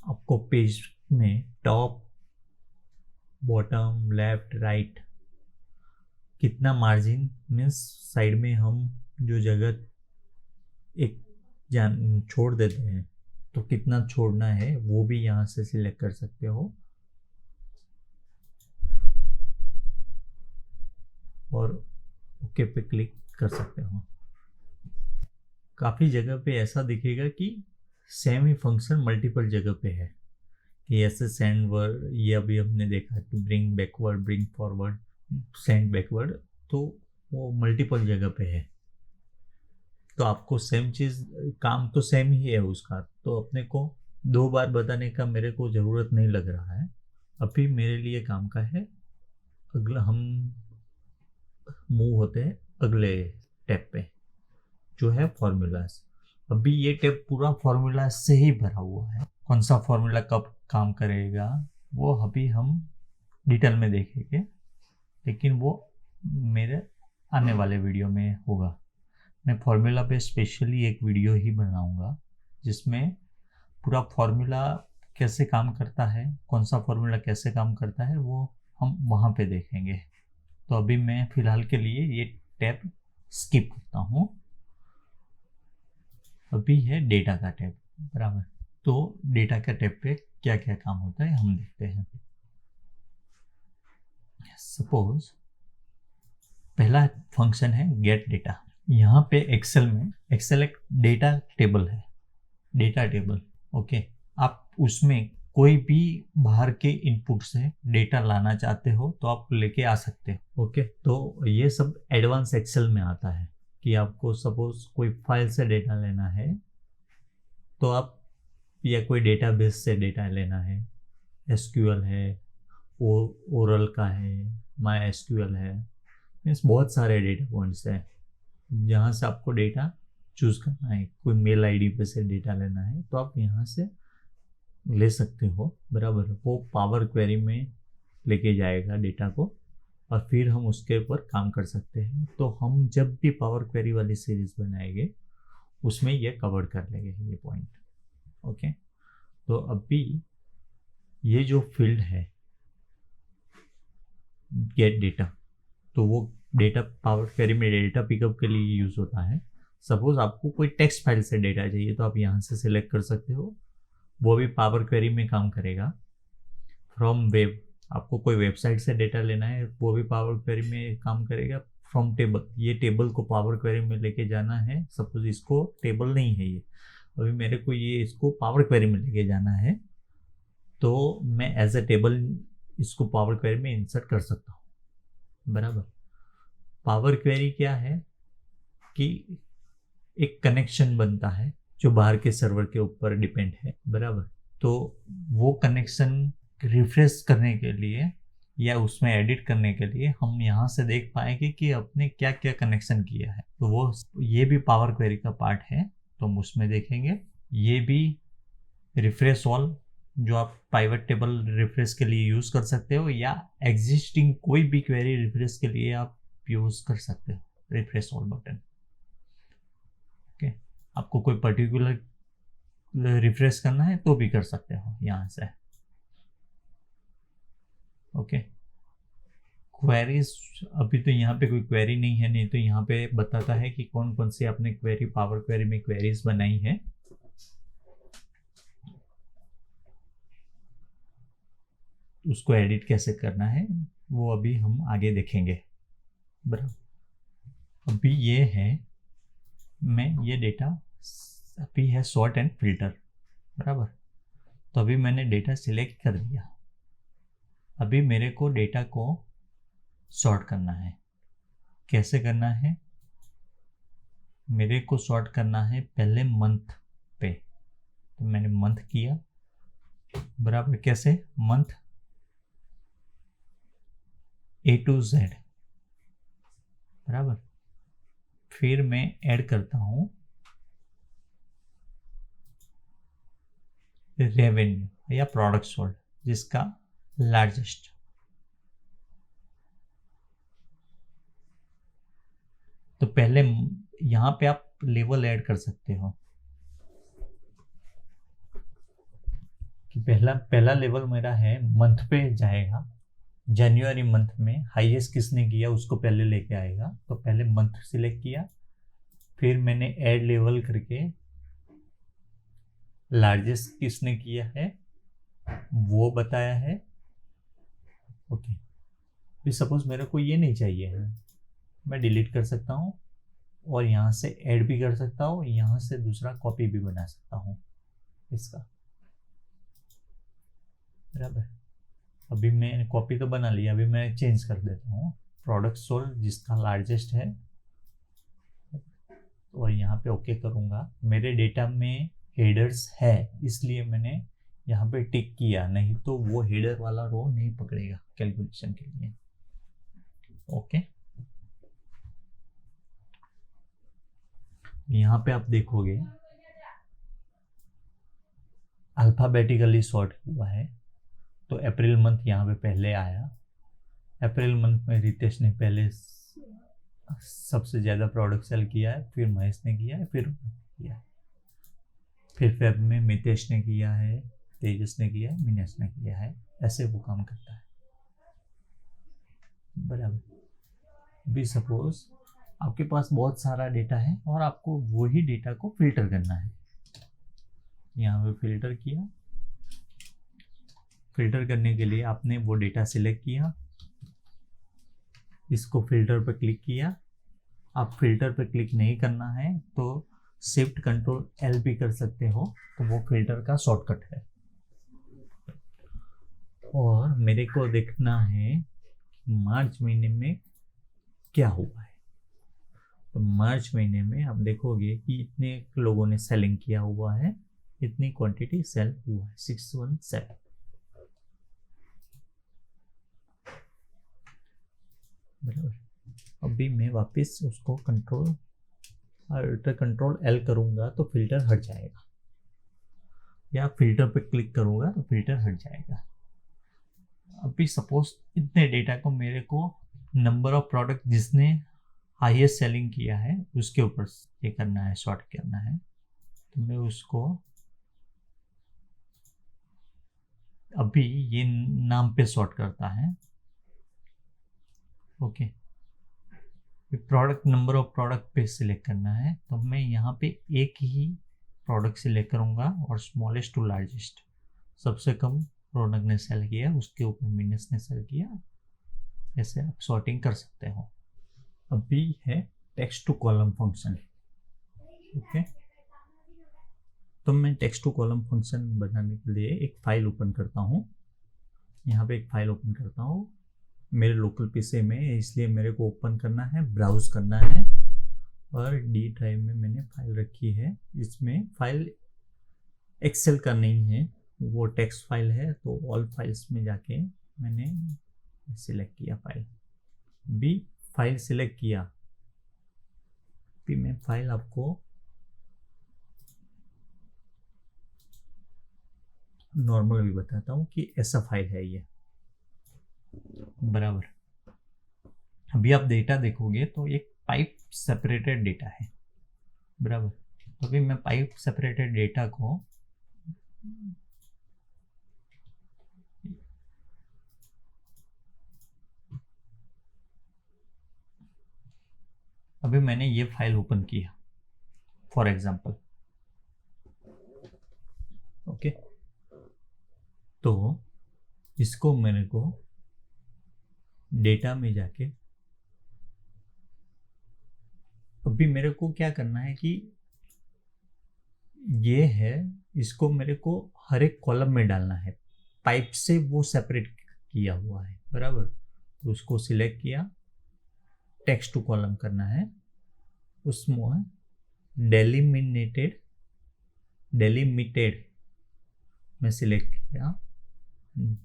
आपको पेज में टॉप बॉटम लेफ्ट राइट कितना मार्जिन मीन्स साइड में हम जो जगह एक जान छोड़ देते हैं तो कितना छोड़ना है वो भी यहाँ से सिलेक्ट कर सकते हो। और ओके पे क्लिक कर सकते हो। काफ़ी जगह पे ऐसा दिखेगा कि सेम ही फंक्शन मल्टीपल जगह पे है कि ऐसे सेंड वर्ड, ये अभी हमने देखा कि bring backward bring forward send backward, तो वो मल्टीपल जगह पे है। तो आपको सेम चीज़ काम तो सेम ही है उसका, तो अपने को 2 बार बताने का मेरे को ज़रूरत नहीं लग रहा है। अभी मेरे लिए काम का है। अगला हम मूव होते हैं अगले टैब पे जो है फॉर्मूलाज। अभी ये टैब पूरा फॉर्मूला से ही भरा हुआ है। कौन सा फॉर्मूला कब काम करेगा वो अभी हम डिटेल में देखेंगे, लेकिन वो मेरे आने वाले वीडियो में होगा। मैं फॉर्मूला पे स्पेशली एक वीडियो ही बनाऊंगा जिसमें पूरा फॉर्मूला कैसे काम करता है, कौन सा फॉर्मूला कैसे काम करता है वो हम वहाँ पे देखेंगे। तो अभी मैं फ़िलहाल के लिए ये टैब स्किप करता हूँ। अभी है डेटा का टैब, बराबर। तो डेटा का टैब पे क्या क्या काम होता है हम देखते हैं। सपोज पहला फंक्शन है गेट डेटा। यहाँ पे एक्सेल एक डेटा टेबल है, डेटा टेबल। ओके, आप उसमें कोई भी बाहर के इनपुट से डेटा लाना चाहते हो तो आप लेके आ सकते हो। ओके, तो ये सब एडवांस एक्सेल में आता है कि आपको सपोज कोई फाइल से डेटा लेना है तो आप, या कोई डेटाबेस से डेटा लेना है, एसक्यूएल है, ओरल का है, माई एसक्यूएल है, मीन्स बहुत सारे डेटा पॉइंट्स हैं जहाँ से आपको डेटा चूज करना है। कोई मेल आईडी पे से डेटा लेना है तो आप यहाँ से ले सकते हो, बराबर। वो पावर क्वेरी में लेके जाएगा डेटा को और फिर हम उसके ऊपर काम कर सकते हैं। तो हम जब भी पावर क्वेरी वाली सीरीज बनाएंगे उसमें ये कवर कर लेंगे ये पॉइंट। ओके, तो अभी ये जो फील्ड है गेट डेटा, तो वो डेटा पावर क्वेरी में डेटा पिकअप के लिए यूज होता है। सपोज आपको कोई टेक्स्ट फाइल से डेटा चाहिए तो आप यहाँ से सिलेक्ट कर सकते हो, वो भी पावर क्वेरी में काम करेगा। फ्रॉम वेब, आपको कोई वेबसाइट से डेटा लेना है वो भी पावर क्वेरी में काम करेगा। फ्रॉम टेबल, ये टेबल को पावर क्वेरी में लेके जाना है। सपोज इसको टेबल नहीं है ये, अभी मेरे को ये इसको पावर क्वेरी में लेके जाना है तो मैं एज ए टेबल इसको पावर क्वेरी में इंसर्ट कर सकता हूँ, बराबर। पावर क्वेरी क्या है कि एक कनेक्शन बनता है जो बाहर के सर्वर के ऊपर डिपेंड है, बराबर। तो वो कनेक्शन रिफ्रेश करने के लिए या उसमें एडिट करने के लिए हम यहाँ से देख पाएंगे कि आपने क्या क्या कनेक्शन किया है। तो वो ये भी पावर क्वेरी का पार्ट है, तो हम उसमें देखेंगे। ये भी रिफ्रेश ऑल, जो आप पाइवट टेबल रिफ्रेश के लिए यूज कर सकते हो या एग्जिस्टिंग कोई भी क्वेरी रिफ्रेश के लिए आप यूज कर सकते हो रिफ्रेश ऑल बटन। ओके, आपको कोई पर्टिकुलर रिफ्रेश करना है तो भी कर सकते हो यहाँ से। ओके, क्वेरीज, अभी तो यहाँ पे कोई क्वेरी नहीं है, नहीं तो यहाँ पे बताता है कि कौन कौन सी आपने क्वेरी पावर क्वेरी में क्वेरीज बनाई है। उसको एडिट कैसे करना है वो अभी हम आगे देखेंगे, बराबर। अभी ये है, मैं ये डेटा अभी है सॉर्ट एंड फिल्टर, बराबर। तो अभी मैंने डेटा सिलेक्ट कर दिया। अभी मेरे को डेटा को सॉर्ट करना है। कैसे करना है? मेरे को सॉर्ट करना है पहले मंथ पे, तो मैंने मंथ किया, बराबर। कैसे? मंथ A to Z, बराबर। फिर मैं ऐड करता हूं रेवेन्यू या प्रोडक्ट सोल्ड, जिसका लार्जेस्ट। तो पहले यहां पे आप लेवल ऐड कर सकते हो कि पहला लेवल मेरा है मंथ पे जाएगा। जनवरी मंथ में हाईएस्ट किसने किया उसको पहले लेके आएगा, तो पहले मंथ सिलेक्ट किया, फिर मैंने ऐड लेवल करके लार्जेस्ट किसने किया है वो बताया है। ओके, फिर सपोज मेरे को ये नहीं चाहिए है, मैं डिलीट कर सकता हूँ और यहाँ से ऐड भी कर सकता हूँ, यहाँ से दूसरा कॉपी भी बना सकता हूँ इसका, बराबर। अभी मैं कॉपी तो बना लिया, अभी मैं चेंज कर देता हूँ प्रोडक्ट सोल्ड जिसका लार्जेस्ट है, और यहाँ पे ओके करूँगा। मेरे डेटा में हेडर्स है इसलिए मैंने यहाँ पे टिक किया, नहीं तो वो हेडर वाला रो नहीं पकड़ेगा कैलकुलेशन के लिए। ओके, यहाँ पे आप देखोगे अल्फाबेटिकली सॉर्ट हुआ है, तो अप्रैल मंथ यहाँ पे पहले आया। अप्रैल मंथ में रितेश ने पहले सबसे ज़्यादा प्रोडक्ट सेल किया है, फिर महेश ने किया है, फिर किया है, फिर फेब में मितेश ने किया है, तेजस ने किया है, मिनेश ने किया है। ऐसे वो काम करता है, बराबर। भी सपोज आपके पास बहुत सारा डेटा है और आपको वही डेटा को फिल्टर करना है। यहाँ पे फिल्टर किया, फिल्टर करने के लिए आपने वो डेटा सिलेक्ट किया, इसको फिल्टर पे क्लिक किया। आप फिल्टर पे क्लिक नहीं करना है तो शिफ्ट कंट्रोल एल भी कर सकते हो, तो वो फिल्टर का शॉर्टकट है। और मेरे को देखना है मार्च महीने में क्या हुआ है। तो मार्च महीने में आप देखोगे कि इतने लोगों ने सेलिंग किया हुआ है, इतनी क्वांटिटी सेल हुआ है 617। बराबर। अभी मैं वापस उसको कंट्रोल एल करूंगा तो फिल्टर हट जाएगा, या फिल्टर पे क्लिक करूंगा तो फिल्टर हट जाएगा। अभी सपोज इतने डेटा को मेरे को नंबर ऑफ प्रोडक्ट जिसने हाईएस्ट सेलिंग किया है उसके ऊपर ये करना है, सॉर्ट करना है। तो मैं उसको अभी ये नाम पे सॉर्ट करता है। Okay, product number of product पे सिलेक्ट करना है, तो मैं यहाँ पे एक ही प्रोडक्ट सिलेक्ट करूँगा और स्मॉलेस्ट टू लार्जेस्ट, सबसे कम रौनक ने सेल किया उसके ऊपर मिनस ने सेल किया। ऐसे आप सॉर्टिंग कर सकते हो। अभी है text to column function. Okay, तो मैं टेक्स्ट टू कॉलम फंक्शन बनाने के लिए एक फाइल ओपन करता हूँ। यहाँ पे एक फाइल ओपन करता हूँ मेरे लोकल पीसी में, इसलिए मेरे को ओपन करना है, ब्राउज करना है, और डी ड्राइव में मैंने फाइल रखी है। इसमें फाइल एक्सेल का नहीं है, वो टेक्स्ट फाइल है। तो ऑल फाइल्स में जाके मैंने सिलेक्ट किया फाइल, भी फाइल सिलेक्ट किया। फिर मैं फाइल आपको नॉर्मल भी बताता हूँ कि ऐसा फाइल है ये। बराबर। अभी आप डेटा देखोगे तो एक पाइप सेपरेटेड डेटा है। बराबर। तो अभी मैं पाइप सेपरेटेड डेटा को अभी मैंने ये फाइल ओपन किया फॉर एग्जांपल। ओके, तो इसको मेरे को डेटा में जाके अभी मेरे को क्या करना है कि ये है, इसको मेरे को हर एक कॉलम में डालना है। पाइप से वो सेपरेट किया हुआ है। बराबर। तो उसको सिलेक्ट किया, टेक्स्ट टू कॉलम करना है, उसमें डेलिमिटेड में सिलेक्ट किया,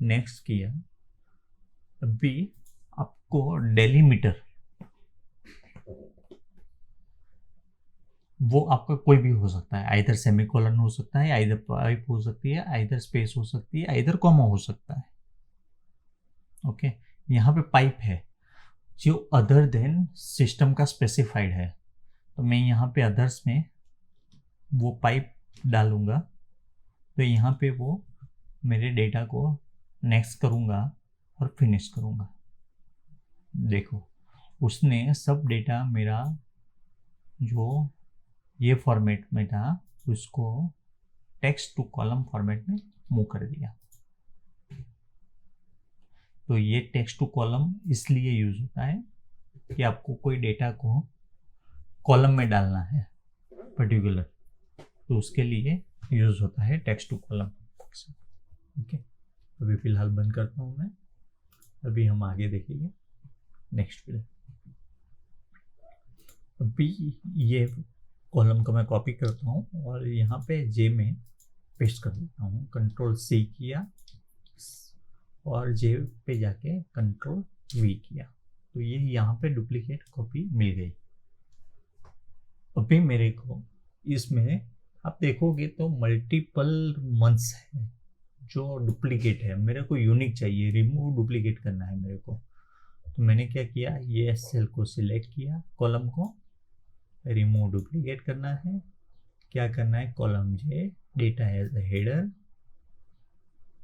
नेक्स्ट किया। अभी आपको डेलीमीटर, वो आपका कोई भी हो सकता है, आइदर सेमीकोलन हो सकता है, आइदर पाइप हो सकती है, आइदर स्पेस हो सकती है, आइदर कॉमा हो सकता है। ओके, यहाँ पे पाइप है जो अदर देन सिस्टम का स्पेसिफाइड है, तो मैं यहाँ पे अदर्स में वो पाइप डालूंगा। तो यहाँ पे वो मेरे डेटा को नेक्स्ट करूँगा और फिनिश करूँगा। देखो, उसने सब डेटा मेरा जो ये फॉर्मेट में था उसको टेक्स्ट टू कॉलम फॉर्मेट में मूव कर दिया। तो ये टेक्स्ट टू कॉलम इसलिए यूज होता है कि आपको कोई डेटा को कॉलम में डालना है पर्टिकुलर, तो उसके लिए यूज होता है टेक्स्ट टू कॉलम। ओके, अभी फिलहाल बंद करता हूँ मैं, अभी हम आगे देखेंगे नेक्स्ट फिल्म। अभी ये कॉलम को मैं कॉपी करता हूँ और यहाँ पे जे में पेस्ट कर देता हूँ। कंट्रोल सी किया और जे पे जाके कंट्रोल वी किया, तो ये यहाँ पे डुप्लीकेट कॉपी मिल गई। अभी मेरे को इसमें आप देखोगे तो मल्टीपल मंथ्स है जो डुप्लीकेट है, मेरे को यूनिक चाहिए, रिमूव डुप्लीकेट करना है मेरे को। तो मैंने क्या किया, ये सेल को सिलेक्ट किया, कॉलम को रिमूव डुप्लीकेट करना है। क्या करना है, कॉलम जे डेटा एज हेडर,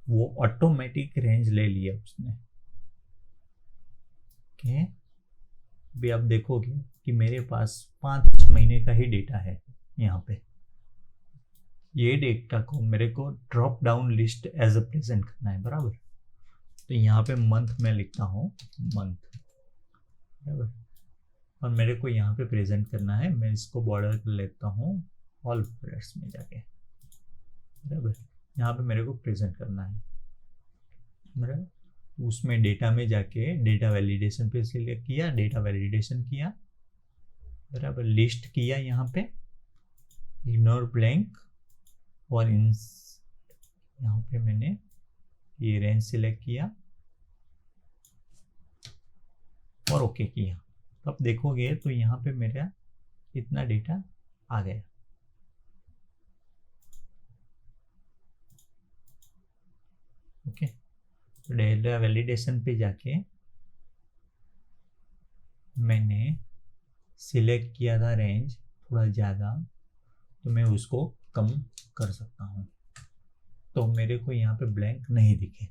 वो ऑटोमेटिक रेंज ले लिया उसने। ओके, अभी आप देखोगे कि मेरे पास 5 महीने का ही डेटा है यहाँ पे। ये डेटा को मेरे को drop down list as a present करना है। बराबर। तो यहाँ पे मंथ में लिखता हूँ मंथ, बराबर। और मेरे को यहाँ पे प्रेजेंट करना है, मैं इसको बॉर्डर कर लेता हूँ ऑल ब्रैकेट्स में जाके, बराबर। यहाँ पे मेरे को प्रेजेंट करना है, बराबर। उसमें डेटा में जाके डेटा वैलिडेशन पे सिलेक्ट किया, डेटा वैलिडेशन किया, बराबर। लिस्ट किया यहाँ पे, इग्नोर ब्लैंक, और इन यहाँ पे मैंने ये रेंज सिलेक्ट किया और ओके किया। तो अब देखोगे तो यहाँ पे मेरा इतना डेटा आ गया। ओके, तो डेटा वैलिडेशन पे जाके मैंने सिलेक्ट किया था रेंज थोड़ा ज़्यादा, तो मैं उसको कम कर सकता हूँ, तो मेरे को यहाँ पे ब्लैंक नहीं दिखे।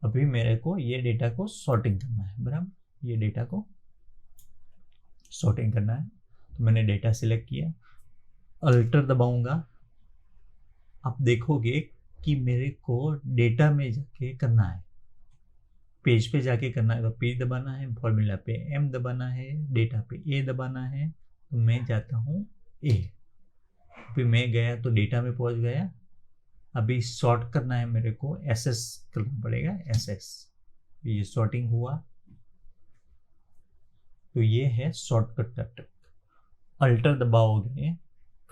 अभी मेरे को ये डेटा को सॉर्टिंग करना है, बराबर। ये डेटा को सॉर्टिंग करना है, तो मैंने डेटा सिलेक्ट किया, अल्टर दबाऊंगा। आप देखोगे कि मेरे को डेटा में जाके करना है, पेज पे जाके करना है, तो पेज दबाना है, फॉर्मूला पे एम दबाना है, डेटा पे ए दबाना है। तो मैं जाता हूँ ए, फिर मैं गया तो डेटा में पहुंच गया। अभी सॉर्ट करना है मेरे को, एसएस करना पड़ेगा, एसएस। ये सॉर्टिंग हुआ, तो ये है शॉर्टकट का ट्रिक। अल्टर दबाओगे,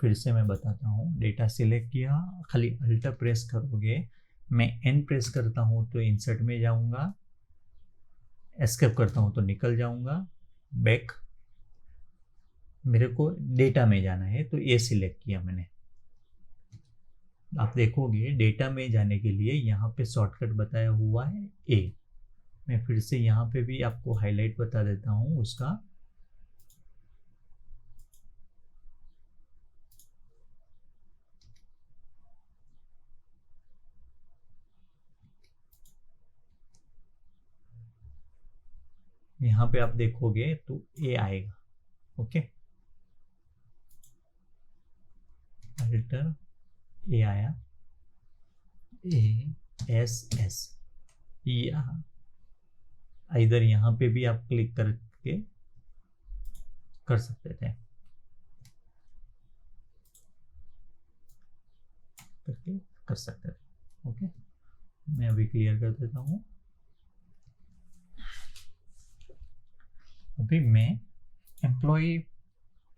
फिर से मैं बताता हूँ, डेटा सिलेक्ट किया, खाली अल्टर प्रेस करोगे, मैं एन प्रेस करता हूँ तो इंसर्ट में जाऊंगा, एस्केप करता हूँ तो निकल जाऊंगा, बैक। मेरे को डेटा में जाना है तो ए सिलेक्ट किया मैंने। आप देखोगे डेटा में जाने के लिए यहाँ पे शॉर्टकट बताया हुआ है ए। मैं फिर से यहाँ पे भी आपको हाईलाइट बता देता हूँ उसका। यहाँ पे आप देखोगे तो ए आएगा। ओके, अल्टर ए आया, ए एस एस, या इधर यहाँ पे भी आप क्लिक करके कर सकते थे, करके कर सकते थे। ओके, मैं अभी क्लियर कर देता हूँ। अभी मैं एम्प्लॉय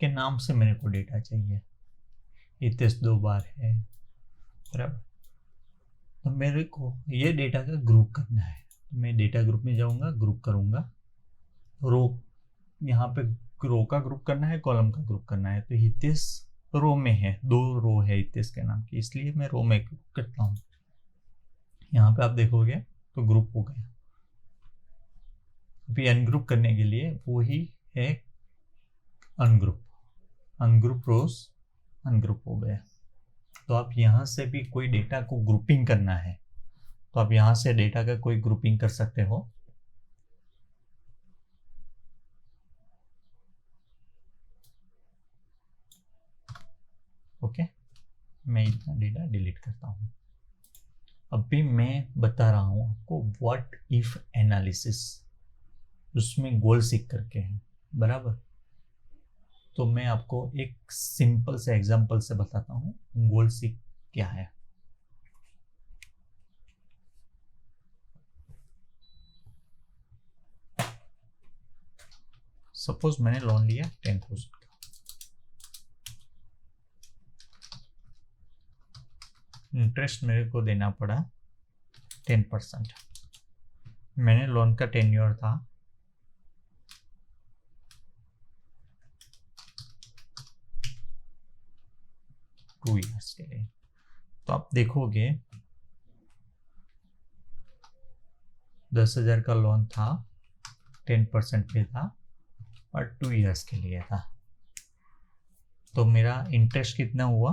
के नाम से मेरे को डेटा चाहिए, इतिहास 2 बार है, बराबर। तो मेरे को ये डेटा का ग्रुप करना है, तो मैं डेटा ग्रुप में जाऊंगा, ग्रुप करूंगा, रो, यहाँ पे रो का ग्रुप करना है, कॉलम का ग्रुप करना है। तो हितेश रो में है, 2 रो है हितेश के नाम की, इसलिए मैं रो में ग्रुप करता हूँ। यहाँ पे आप देखोगे तो ग्रुप हो गया। अभी अनग्रुप करने के लिए वही है, अनग्रुप, अनग्रुप रोज, अनग्रुप हो गया। तो आप यहाँ से भी कोई डेटा को ग्रुपिंग करना है, तो आप यहाँ से डेटा का कोई ग्रुपिंग कर सकते हो। ओके, मैं इतना डेटा डिलीट करता हूँ। अभी मैं बता रहा हूँ आपको व्हाट इफ एनालिसिस, उसमें गोल सीख करके है, बराबर। तो मैं आपको एक सिंपल से एग्जांपल से बताता हूँ गोल सीख क्या है। सपोज मैंने लोन लिया 10,000 का, इंटरेस्ट मेरे को देना पड़ा 10%। मैंने लोन का टेन्योर था 2 ईयर्स के लिए। तो आप देखोगे 10,000 का लोन था, 10% पे था और 2 ईयर्स के लिए था। तो मेरा इंटरेस्ट कितना हुआ,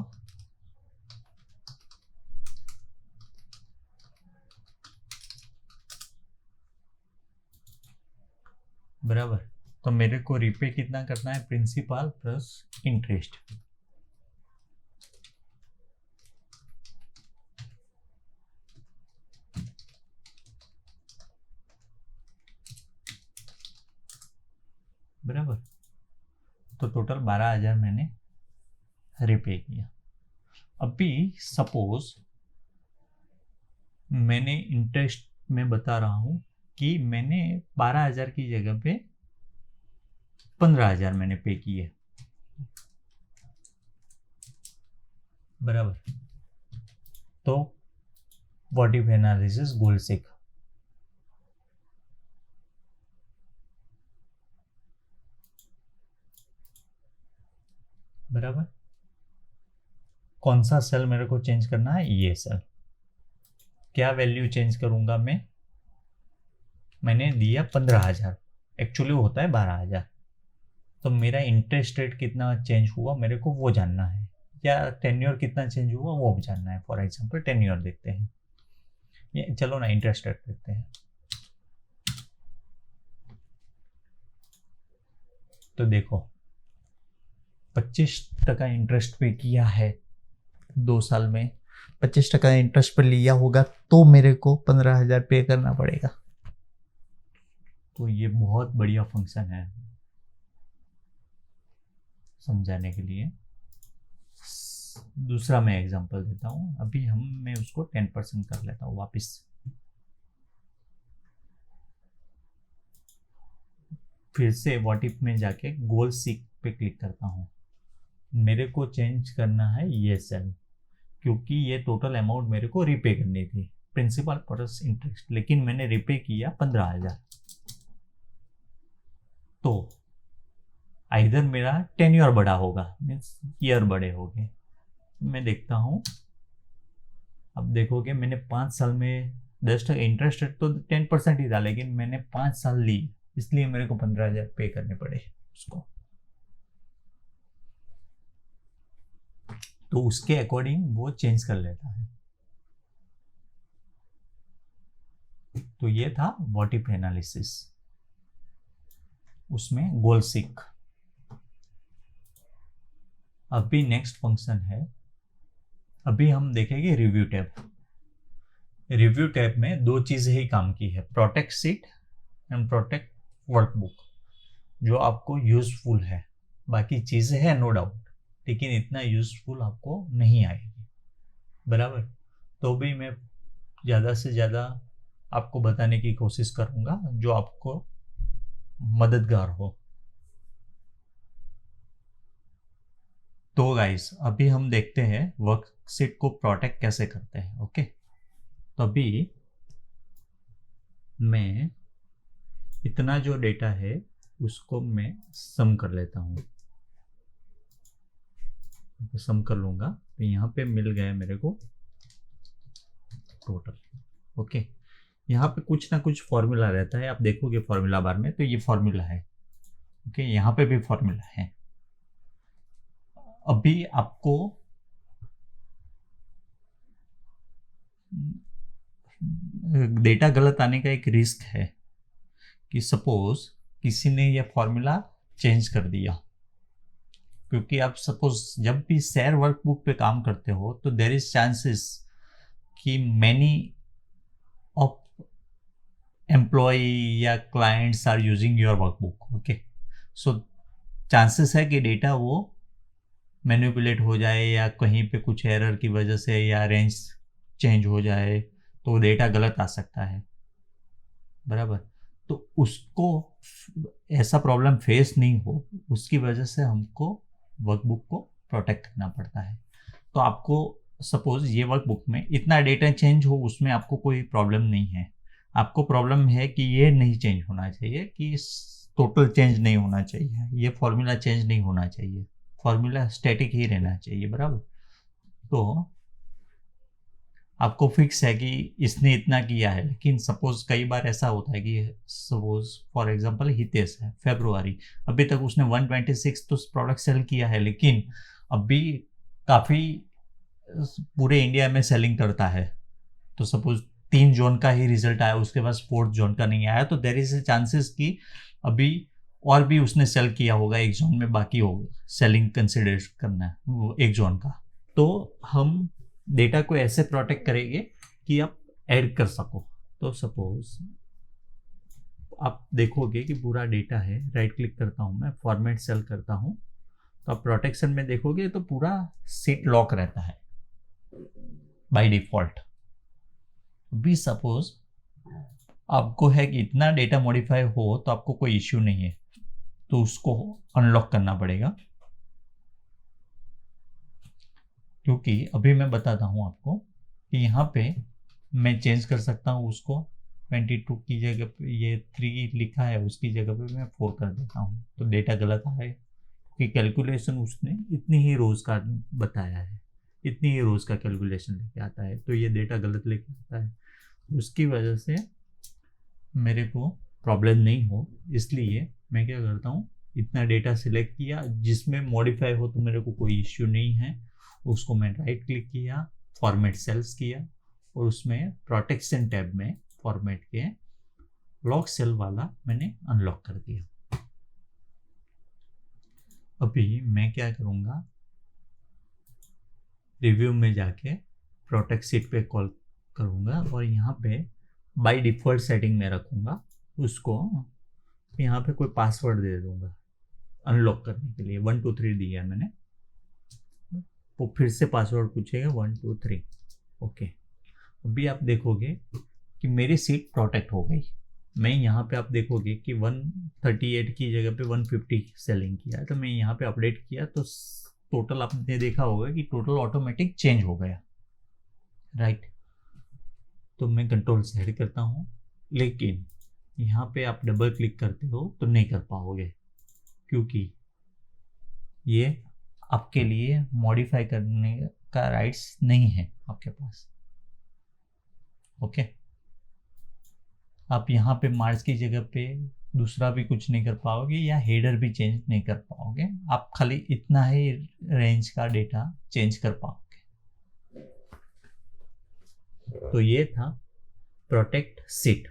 बराबर। तो मेरे को रिपे कितना करना है, प्रिंसिपल प्लस इंटरेस्ट। बराबर। तो टोटल 12,000 मैंने रिपे किया। अभी सपोज मैंने इंटरेस्ट में बता रहा हूं कि मैंने 12,000 की जगह पे 15,000 मैंने पे किए, बराबर। तो व्हाट इफ एनालिसिस गोल सिक, बराबर। कौन सा सेल मेरे को चेंज करना है? ये सेल। क्या वैल्यू चेंज करूंगा मैं? मैंने दिया 15,000, एक्चुअली होता है 12,000। तो मेरा इंटरेस्ट रेट कितना चेंज हुआ मेरे को वो जानना है, या टेन्योर कितना चेंज हुआ वो भी जानना है। फॉर एग्जांपल टेन्योर देखते हैं, ये चलो ना इंटरेस्ट रेट देखते हैं। तो देखो 25% इंटरेस्ट पे किया है 2 साल में, 25% इंटरेस्ट पर लिया होगा तो मेरे को 15,000 पे करना पड़ेगा। तो ये बहुत बढ़िया फंक्शन है समझाने के लिए। दूसरा मैं एग्जांपल देता हूँ, अभी मैं उसको 10% कर लेता हूँ वापस। फिर से व्हाट इफ में जाके गोल सीक पे क्लिक करता हूँ। मेरे को चेंज करना है ये सेल, क्योंकि ये टोटल अमाउंट मेरे को रिपे करनी थी, प्रिंसिपल प्लस इंटरेस्ट, लेकिन मैंने रिपे किया 15,000। तो इधर मेरा टेन्योर बड़ा होगा, मीन्स ईयर बड़े होंगे। मैं देखता हूँ, अब देखोगे मैंने 5 साल में 10% इंटरेस्ट रेट तो 10% ही था, लेकिन मैंने 5 साल ली, इसलिए मेरे को 15,000 पे करने पड़े उसको। तो उसके अकॉर्डिंग वो चेंज कर लेता है। तो ये था व्हाट इफ एनालिसिस, उसमें गोल सीक। अभी नेक्स्ट फंक्शन है, अभी हम देखेंगे रिव्यू टैब। रिव्यू टैब में 2 चीजें ही काम की है, protect seat and protect workbook, जो आपको यूजफुल है। बाकी चीजें हैं नो डाउट, लेकिन इतना यूजफुल आपको नहीं आएगी, बराबर। तो भी मैं ज़्यादा से ज़्यादा आपको बताने की कोशिश करूँगा जो आपको मददगार हो। तो गाइस अभी हम देखते हैं वर्कशीट को प्रोटेक्ट कैसे करते हैं। ओके, तो अभी मैं इतना जो डेटा है उसको मैं सम कर लेता हूँ, सम कर लूँगा। तो यहाँ पे मिल गया मेरे को टोटल। ओके, यहाँ पे कुछ ना कुछ फॉर्मूला रहता है, आप देखोगे फॉर्मूला बार में, तो ये फॉर्मूला है। ओके, यहाँ पे भी फॉर्मूला है। अभी आपको डेटा गलत आने का एक रिस्क है कि सपोज किसी ने यह फॉर्मूला चेंज कर दिया, क्योंकि आप सपोज जब भी शेयर वर्कबुक पे काम करते हो तो देर इज चांसेस कि मैनी ऑफ एम्प्लॉय या clients are using your workbook. Okay, so chances है कि डेटा वो मैनिपुलेट हो जाए, या कहीं पे कुछ एरर की वजह से या रेंज चेंज हो जाए तो डेटा गलत आ सकता है, बराबर। तो उसको ऐसा प्रॉब्लम फेस नहीं हो, उसकी वजह से हमको वर्कबुक को प्रोटेक्ट करना पड़ता है। तो आपको सपोज ये वर्कबुक में इतना डेटा चेंज हो, उसमें आपको कोई प्रॉब्लम नहीं है। आपको प्रॉब्लम है कि ये नहीं चेंज होना चाहिए, कि टोटल चेंज नहीं होना चाहिए, ये फॉर्मूला चेंज नहीं होना चाहिए, फॉर्मूला स्टैटिक ही रहना चाहिए, बराबर। तो आपको फिक्स है कि इसने इतना किया है, लेकिन सपोज कई बार ऐसा होता है कि सपोज फॉर एग्जांपल हितेश है, फरवरी अभी तक उसने 126 तो प्रोडक्ट सेल किया है, लेकिन अभी काफ़ी पूरे इंडिया में सेलिंग करता है। तो सपोज 3 जोन का ही रिजल्ट आया, उसके पास 4th जोन का नहीं आया, तो देर इज ए चांसेस कि अभी और भी उसने सेल किया होगा, एक जोन में बाकी होगा सेलिंग कंसिडर करना है वो एक जोन का। तो हम डेटा को ऐसे प्रोटेक्ट करेंगे कि आप ऐड कर सको। तो सपोज आप देखोगे कि पूरा डेटा है, राइट क्लिक करता हूँ मैं, फॉर्मेट सेल करता हूँ, तो आप प्रोटेक्शन में देखोगे तो पूरा सीट लॉक रहता है बाय डिफॉल्ट। भी सपोज आपको है कि इतना डेटा मॉडिफाई हो तो आपको कोई इश्यू नहीं है, तो उसको अनलॉक करना पड़ेगा, क्योंकि अभी मैं बताता हूँ आपको कि यहाँ पे मैं चेंज कर सकता हूँ उसको। 22 की जगह पे ये 3 लिखा है, उसकी जगह पे मैं 4 कर देता हूँ, तो डेटा गलत आ है क्योंकि कैलकुलेशन उसने इतनी ही रोज का बताया है, इतनी ही रोज का कैलकुलेशन लेके आता है, तो ये डेटा गलत लेके आता है। उसकी वजह से मेरे को प्रॉब्लम नहीं हो, इसलिए मैं क्या करता हूँ, इतना डेटा सिलेक्ट किया जिसमें मॉडिफाई हो तो मेरे को कोई इश्यू नहीं है, उसको मैं राइट क्लिक किया, फॉर्मेट सेल्स किया, और उसमें प्रोटेक्शन टैब में फॉर्मेट के लॉक सेल वाला मैंने अनलॉक कर दिया। अभी मैं क्या करूँगा, रिव्यू में जाके प्रोटेक्ट सीट पे कॉल करूँगा और यहाँ पे बाय डिफ़ॉल्ट सेटिंग में रखूँगा उसको, यहाँ पे कोई पासवर्ड दे दूँगा अनलॉक करने के लिए। 1 2 3 दिया मैंने, वो फिर से पासवर्ड पूछेगा 1 2 3। ओके, अभी आप देखोगे कि मेरी सीट प्रोटेक्ट हो गई। मैं यहाँ पे आप देखोगे कि 138 की जगह पे 150 सेलिंग किया है, तो मैं यहाँ पे अपडेट किया तो टोटल आपने देखा होगा कि टोटल ऑटोमेटिक चेंज हो गया, राइट। तो मैं कंट्रोल से हेड करता हूँ, लेकिन यहाँ पे आप डबल क्लिक करते हो तो नहीं कर पाओगे, क्योंकि ये आपके लिए मॉडिफाई करने का राइट्स नहीं है आपके पास। ओके, आप यहाँ पे मार्च की जगह पे दूसरा भी कुछ नहीं कर पाओगे या हेडर भी चेंज नहीं कर पाओगे, आप खाली इतना ही रेंज का डेटा चेंज कर पाओगे। तो ये था प्रोटेक्ट सीट।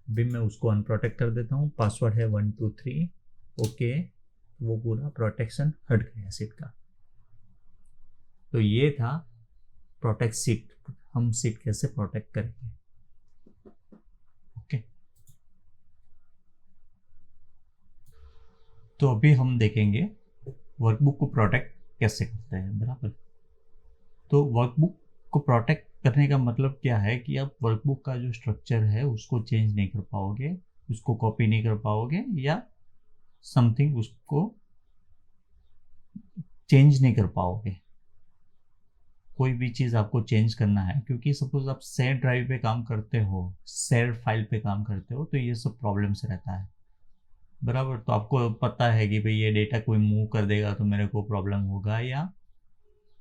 अभी मैं उसको अनप्रोटेक्ट कर देता हूँ, पासवर्ड है 1 2 3। ओके, वो पूरा प्रोटेक्शन हट गया सीट का। तो ये था प्रोटेक्ट सीट, हम सीट कैसे प्रोटेक्ट करेंगे। ओके, तो अभी हम देखेंगे वर्कबुक को प्रोटेक्ट कैसे करते हैं, बराबर। तो वर्कबुक को प्रोटेक्ट करने का मतलब क्या है कि आप वर्कबुक का जो स्ट्रक्चर है उसको चेंज नहीं कर पाओगे, उसको कॉपी नहीं कर पाओगे या समथिंग उसको चेंज नहीं कर पाओगे। कोई भी चीज़ आपको चेंज करना है, क्योंकि सपोज आप शेयर ड्राइव पे काम करते हो, शेयर फाइल पे काम करते हो, तो ये सब प्रॉब्लम्स रहता है, बराबर। तो आपको पता है कि भाई ये डेटा कोई मूव कर देगा तो मेरे को प्रॉब्लम होगा, या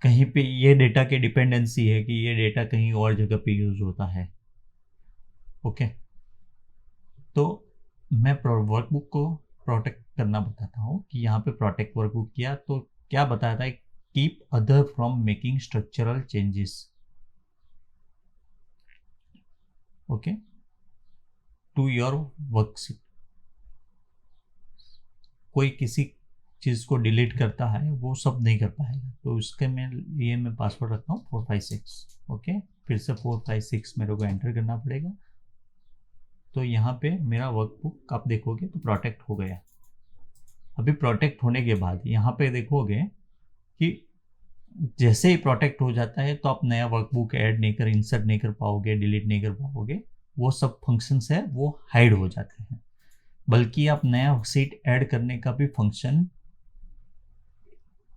कहीं पे ये डेटा की डिपेंडेंसी है कि ये डेटा कहीं और जगह पे यूज होता है। ओके, तो मैं वर्कबुक को प्रोटेक्ट करना बताता हूँ कि यहाँ पे प्रोटेक्ट वर्कबुक किया तो क्या बताता है, keep other from making structural changes. Okay, to your worksheet. कोई किसी चीज़ को डिलीट करता है वो सब नहीं कर पाएगा, तो उसके लिए मैं पासवर्ड रखता हूँ 456। ओके, फिर से 456 मेरे को एंटर करना पड़ेगा। तो यहाँ पे मेरा वर्कबुक आप देखोगे तो प्रोटेक्ट हो गया। अभी प्रोटेक्ट होने के बाद यहाँ पे देखोगे कि जैसे ही प्रोटेक्ट हो जाता है तो आप नया वर्कबुक ऐड नहीं कर, इंसर्ट नहीं कर पाओगे, डिलीट नहीं कर पाओगे, वो सब फंक्शंस है वो हाइड हो जाते हैं। बल्कि आप नया सीट ऐड करने का भी फंक्शन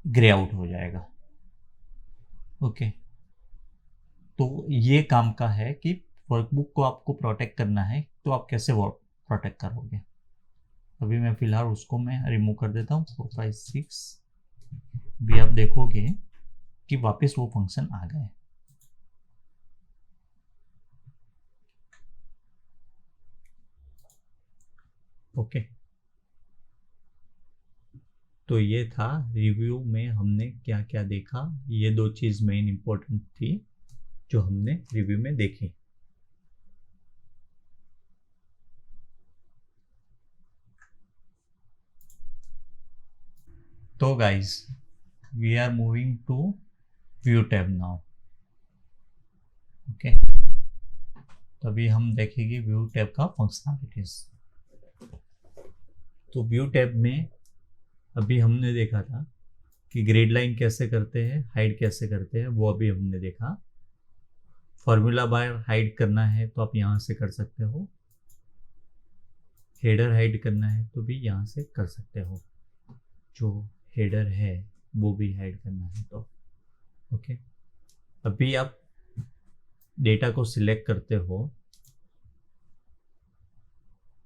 ग्रे आउट हो जाएगा। ओके, तो ये काम का है कि वर्कबुक को आपको प्रोटेक्ट करना है, तो आप कैसे वर्क प्रोटेक्ट करोगे। अभी मैं फिलहाल उसको मैं रिमूव कर देता हूँ 456। भी आप देखोगे कि वापस वो फंक्शन आ गए। ओके, तो ये था रिव्यू में हमने क्या क्या देखा। ये दो चीज़ मेन इंपॉर्टेंट थी जो हमने रिव्यू में देखी। तो guys, we are moving to view tab now. Okay, तो अभी हम देखेंगे व्यू टैब का फंक्शनलिटीज। तो व्यू टैब में अभी हमने देखा था कि ग्रेड लाइन कैसे करते हैं, हाइड कैसे करते हैं, वो अभी हमने देखा। फॉर्मूला बार हाइड करना है तो आप यहाँ से कर सकते हो, हेडर हाइड करना है तो भी यहाँ से कर सकते हो, जो हेडर है वो भी हाइड करना है तो ओके। अभी आप डेटा को सिलेक्ट करते हो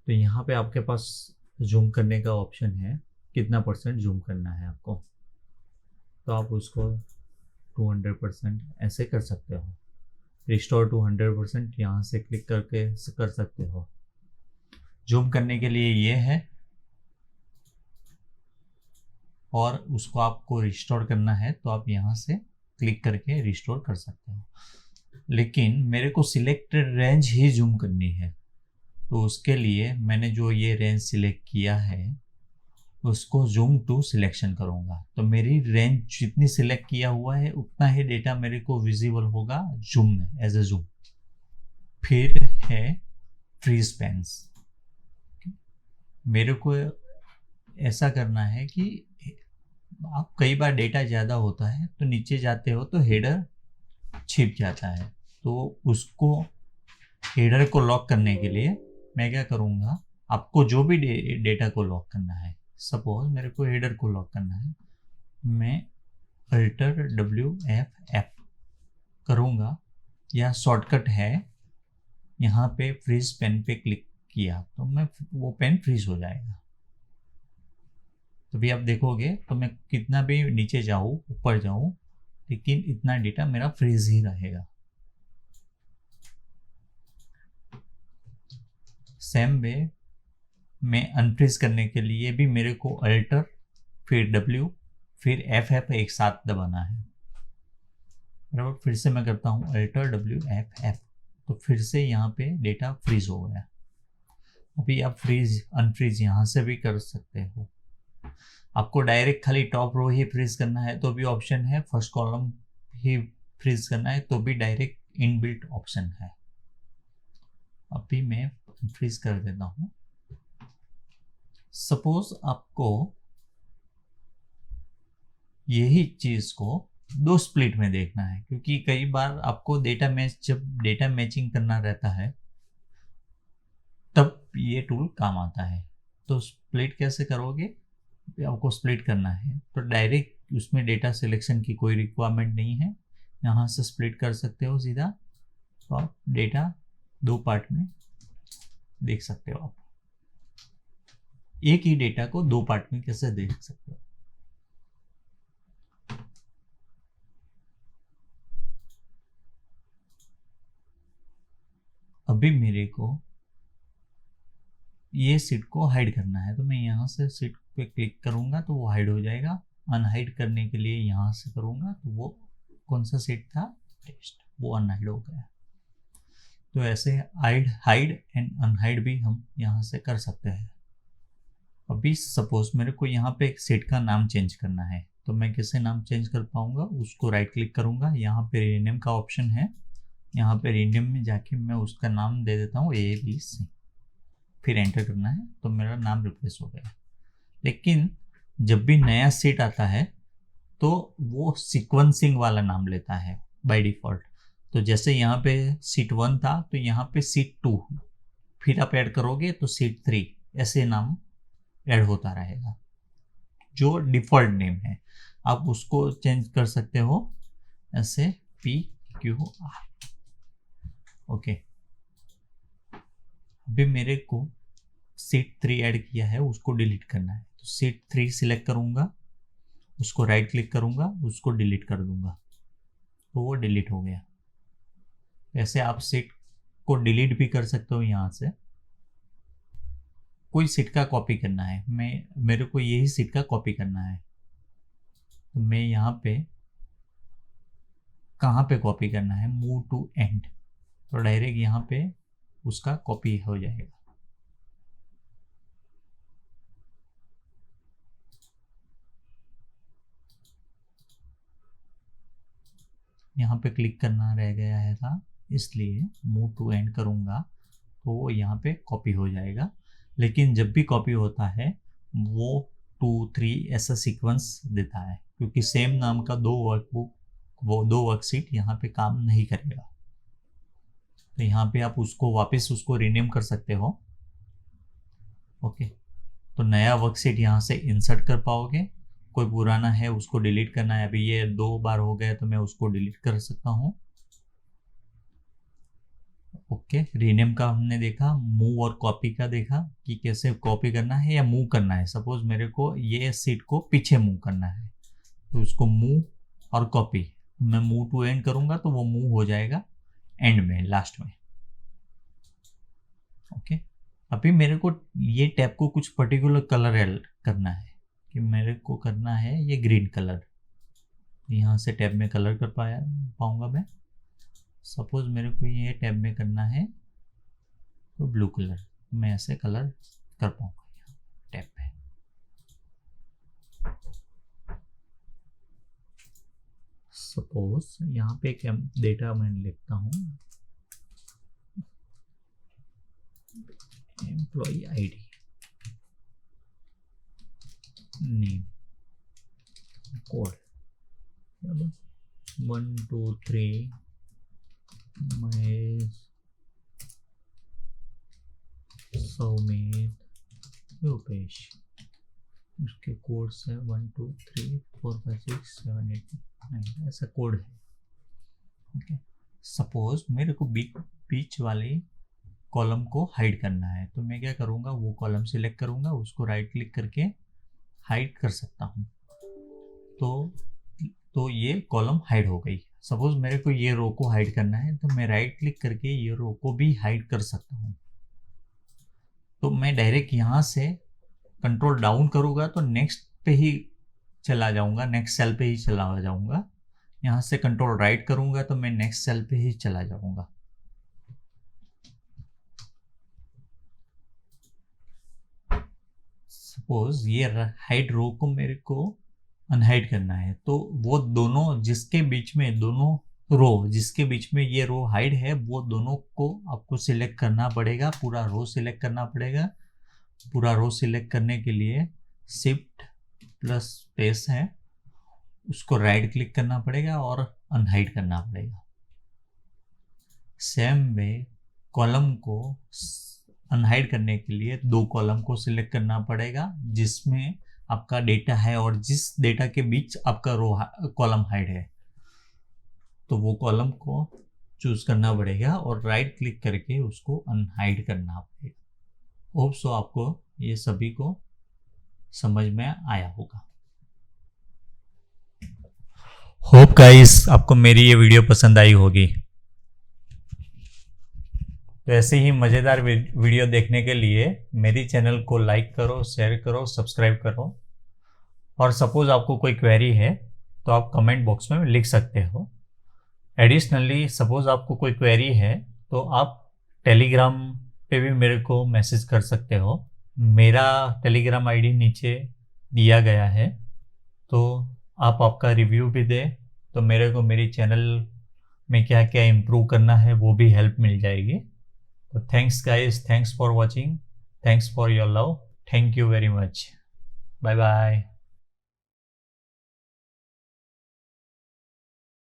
तो यहाँ पे आपके पास जूम करने का ऑप्शन है, कितना परसेंट जूम करना है आपको, तो आप उसको 200% ऐसे कर सकते हो। रिस्टोर टू 100% यहाँ से क्लिक करके कर सकते हो। जूम करने के लिए ये है, और उसको आपको रिस्टोर करना है तो आप यहाँ से क्लिक करके रिस्टोर कर सकते हो। लेकिन मेरे को सिलेक्टेड रेंज ही जूम करनी है, तो उसके लिए मैंने जो ये रेंज सिलेक्ट किया है उसको जूम टू सिलेक्शन करूँगा। तो मेरी रेंज जितनी सिलेक्ट किया हुआ है उतना ही डेटा मेरे को विजिबल होगा जूम में, एज ए जूम। फिर है फ्रीज पेंस। मेरे को ऐसा करना है कि आप कई बार डेटा ज़्यादा होता है तो नीचे जाते हो तो हेडर छिप जाता है, तो उसको हेडर को लॉक करने के लिए मैं क्या करूँगा, आपको जो भी डेटा को लॉक करना है, सपोज मेरे को हेडर को लॉक करना है, मैं अल्टर WF करूँगा, या शॉर्टकट है यहाँ पे फ्रीज पेन पे क्लिक किया तो मैं वो पेन फ्रीज हो जाएगा। तो भी आप देखोगे तो मैं कितना भी नीचे जाऊँ ऊपर जाऊँ लेकिन इतना डेटा मेरा फ्रीज ही रहेगा। सेम वे में अनफ्रीज करने के लिए भी मेरे को अल्टर फिर W फिर FF एक साथ दबाना है। बराबर, फिर से मैं करता हूँ अल्टर WFF, तो फिर से यहाँ पे डेटा फ्रीज हो गया। अभी आप फ्रीज अनफ्रीज यहाँ से भी कर सकते हो। आपको डायरेक्ट खाली टॉप रो ही फ्रीज करना है तो भी ऑप्शन है, फर्स्ट कॉलम ही फ्रीज करना है तो भी डायरेक्ट इनबिल्ट ऑप्शन है। अभी मैं फ्रीज कर देता हूँ। सपोज आपको यही चीज को दो स्प्लिट में देखना है, क्योंकि कई बार आपको जब डेटा मैचिंग करना रहता है तब ये टूल काम आता है। तो स्प्लिट कैसे करोगे, आपको स्प्लिट करना है तो डायरेक्ट उसमें डेटा सिलेक्शन की कोई रिक्वायरमेंट नहीं है, यहाँ से स्प्लिट कर सकते हो सीधा, तो आप डेटा दो पार्ट में देख सकते हो। आप एक ही डेटा को दो पार्ट में कैसे देख सकते हो। अभी मेरे को ये सीट को हाइड करना है तो मैं यहाँ से सीट पे क्लिक करूंगा तो वो हाइड हो जाएगा। अनहाइड करने के लिए यहाँ से करूंगा तो वो कौन सा सीट था, टेस्ट, वो अनहाइड हो गया। तो ऐसे हाइड एंड अनहाइड भी हम यहाँ से कर सकते हैं। अभी सपोज मेरे को यहाँ पे एक सीट का नाम चेंज करना है तो मैं कैसे नाम चेंज कर पाऊंगा, उसको राइट क्लिक करूंगा, यहाँ पे रीनेम का ऑप्शन है, यहाँ पे रीनेम में जाके मैं उसका नाम दे देता हूँ ABC, फिर एंटर करना है तो मेरा नाम रिप्लेस हो गया। लेकिन जब भी नया सीट आता है तो वो सीक्वेंसिंग वाला नाम लेता है बाय डिफॉल्ट। तो जैसे यहाँ पे सीट 1 था तो यहाँ पे सीट 2, फिर आप ऐड करोगे तो सीट 3, ऐसे नाम ऐड होता रहेगा। जो डिफॉल्ट नेम है आप उसको चेंज कर सकते हो ऐसे PQR। ओके, अभी मेरे को सीट 3 ऐड किया है उसको डिलीट करना है तो सीट 3 सिलेक्ट करूंगा, उसको राइट क्लिक करूंगा, उसको डिलीट कर दूंगा तो वो डिलीट हो गया। ऐसे आप सीट को डिलीट भी कर सकते हो। यहाँ से कोई सीट का कॉपी करना है, मेरे को यही सीट का कॉपी करना है तो मैं यहाँ पे कहाँ पे कॉपी करना है, मूव टू एंड, तो डायरेक्ट यहाँ पे उसका कॉपी हो जाएगा। यहाँ पे क्लिक करना रह गया है था, इसलिए मूव टू एंड करूँगा तो वो यहाँ पे कॉपी हो जाएगा। लेकिन जब भी कॉपी होता है वो 2-3 ऐसा सीक्वेंस देता है, क्योंकि सेम नाम का दो वर्कशीट यहाँ पे काम नहीं करेगा। तो यहाँ पे आप उसको वापस उसको रीनेम कर सकते हो। ओके, तो नया वर्कशीट यहाँ से इंसर्ट कर पाओगे। कोई पुराना है उसको डिलीट करना है, अभी ये 2 बार हो गया तो मैं उसको डिलीट कर सकता हूँ। ओके, रीनेम का हमने देखा, मूव और कॉपी का देखा कि कैसे कॉपी करना है या मूव करना है। सपोज मेरे को ये सीट को पीछे मूव करना है तो उसको मूव और कॉपी, मैं मूव टू एंड करूंगा तो वो मूव हो जाएगा एंड में, लास्ट में। ओके, अभी मेरे को ये टैब को कुछ पर्टिकुलर कलर ऐड करना है, कि मेरे को करना है ये ग्रीन कलर। यहाँ से टैब में कलर कर पाऊंगा मैं। सपोज मेरे को ये टैब में करना है तो ब्लू कलर, मैं ऐसे कलर कर पाऊंगा यहाँ टैब में। सपोज यहाँ पे एक डेटा मैं लिखता हूँ, employ ID, name, code 1 2 3 Mahesh, Saumit, Rupesh. उसके कोड्स है 1 2 3 4 5 6 7 8 9, ऐसा कोड है। ओके, सपोज मेरे को बीच वाले कॉलम को हाइड करना है तो मैं क्या करूँगा, वो कॉलम सिलेक्ट करूँगा, उसको राइट क्लिक करके हाइड कर सकता हूँ। तो ये कॉलम हाइड हो गई। सपोज मेरे को ये रो को हाइड करना है तो मैं राइट क्लिक करके ये रो को भी हाइड कर सकता हूँ। तो मैं डायरेक्ट यहाँ से कंट्रोल डाउन करूँगा तो नेक्स्ट पे ही चला जाऊँगा, नेक्स्ट सेल पे ही चला जाऊँगा। यहाँ से कंट्रोल राइट करूँगा तो मैं नेक्स्ट सेल पे ही चला जाऊँगा। सपोज ये हाइड रो को मेरे को अनहाइड करना है तो वो दोनों जिसके बीच में जिसके बीच में ये रो हाइड है वो दोनों को आपको सिलेक्ट करना पड़ेगा, पूरा रो सिलेक्ट करना पड़ेगा। पूरा रो सिलेक्ट करने के लिए शिफ्ट प्लस स्पेस है, उसको राइट क्लिक करना पड़ेगा और अनहाइड करना पड़ेगा। सेम वे कॉलम को अनहाइड करने के लिए 2 कॉलम को सिलेक्ट करना पड़ेगा जिसमें आपका डेटा है और जिस डेटा के बीच आपका कॉलम हाइड है, तो वो कॉलम को चूज करना पड़ेगा और राइट क्लिक करके उसको अनहाइड करना पड़ेगा। होप सो आपको ये सभी को समझ में आया होगा। होप गाइस आपको मेरी ये वीडियो पसंद आई होगी। तो ऐसे ही मज़ेदार वीडियो देखने के लिए मेरी चैनल को लाइक करो, शेयर करो, सब्सक्राइब करो। और सपोज आपको कोई क्वेरी है तो आप कमेंट बॉक्स में लिख सकते हो। एडिशनली सपोज आपको कोई क्वेरी है तो आप टेलीग्राम पे भी मेरे को मैसेज कर सकते हो। मेरा टेलीग्राम आईडी नीचे दिया गया है, तो आप आपका रिव्यू भी दे तो मेरे को मेरी चैनल में क्या क्या इम्प्रूव करना है वो भी हेल्प मिल जाएगी। तो thanks guys, thanks for watching, thanks for your love, thank you very much, bye bye.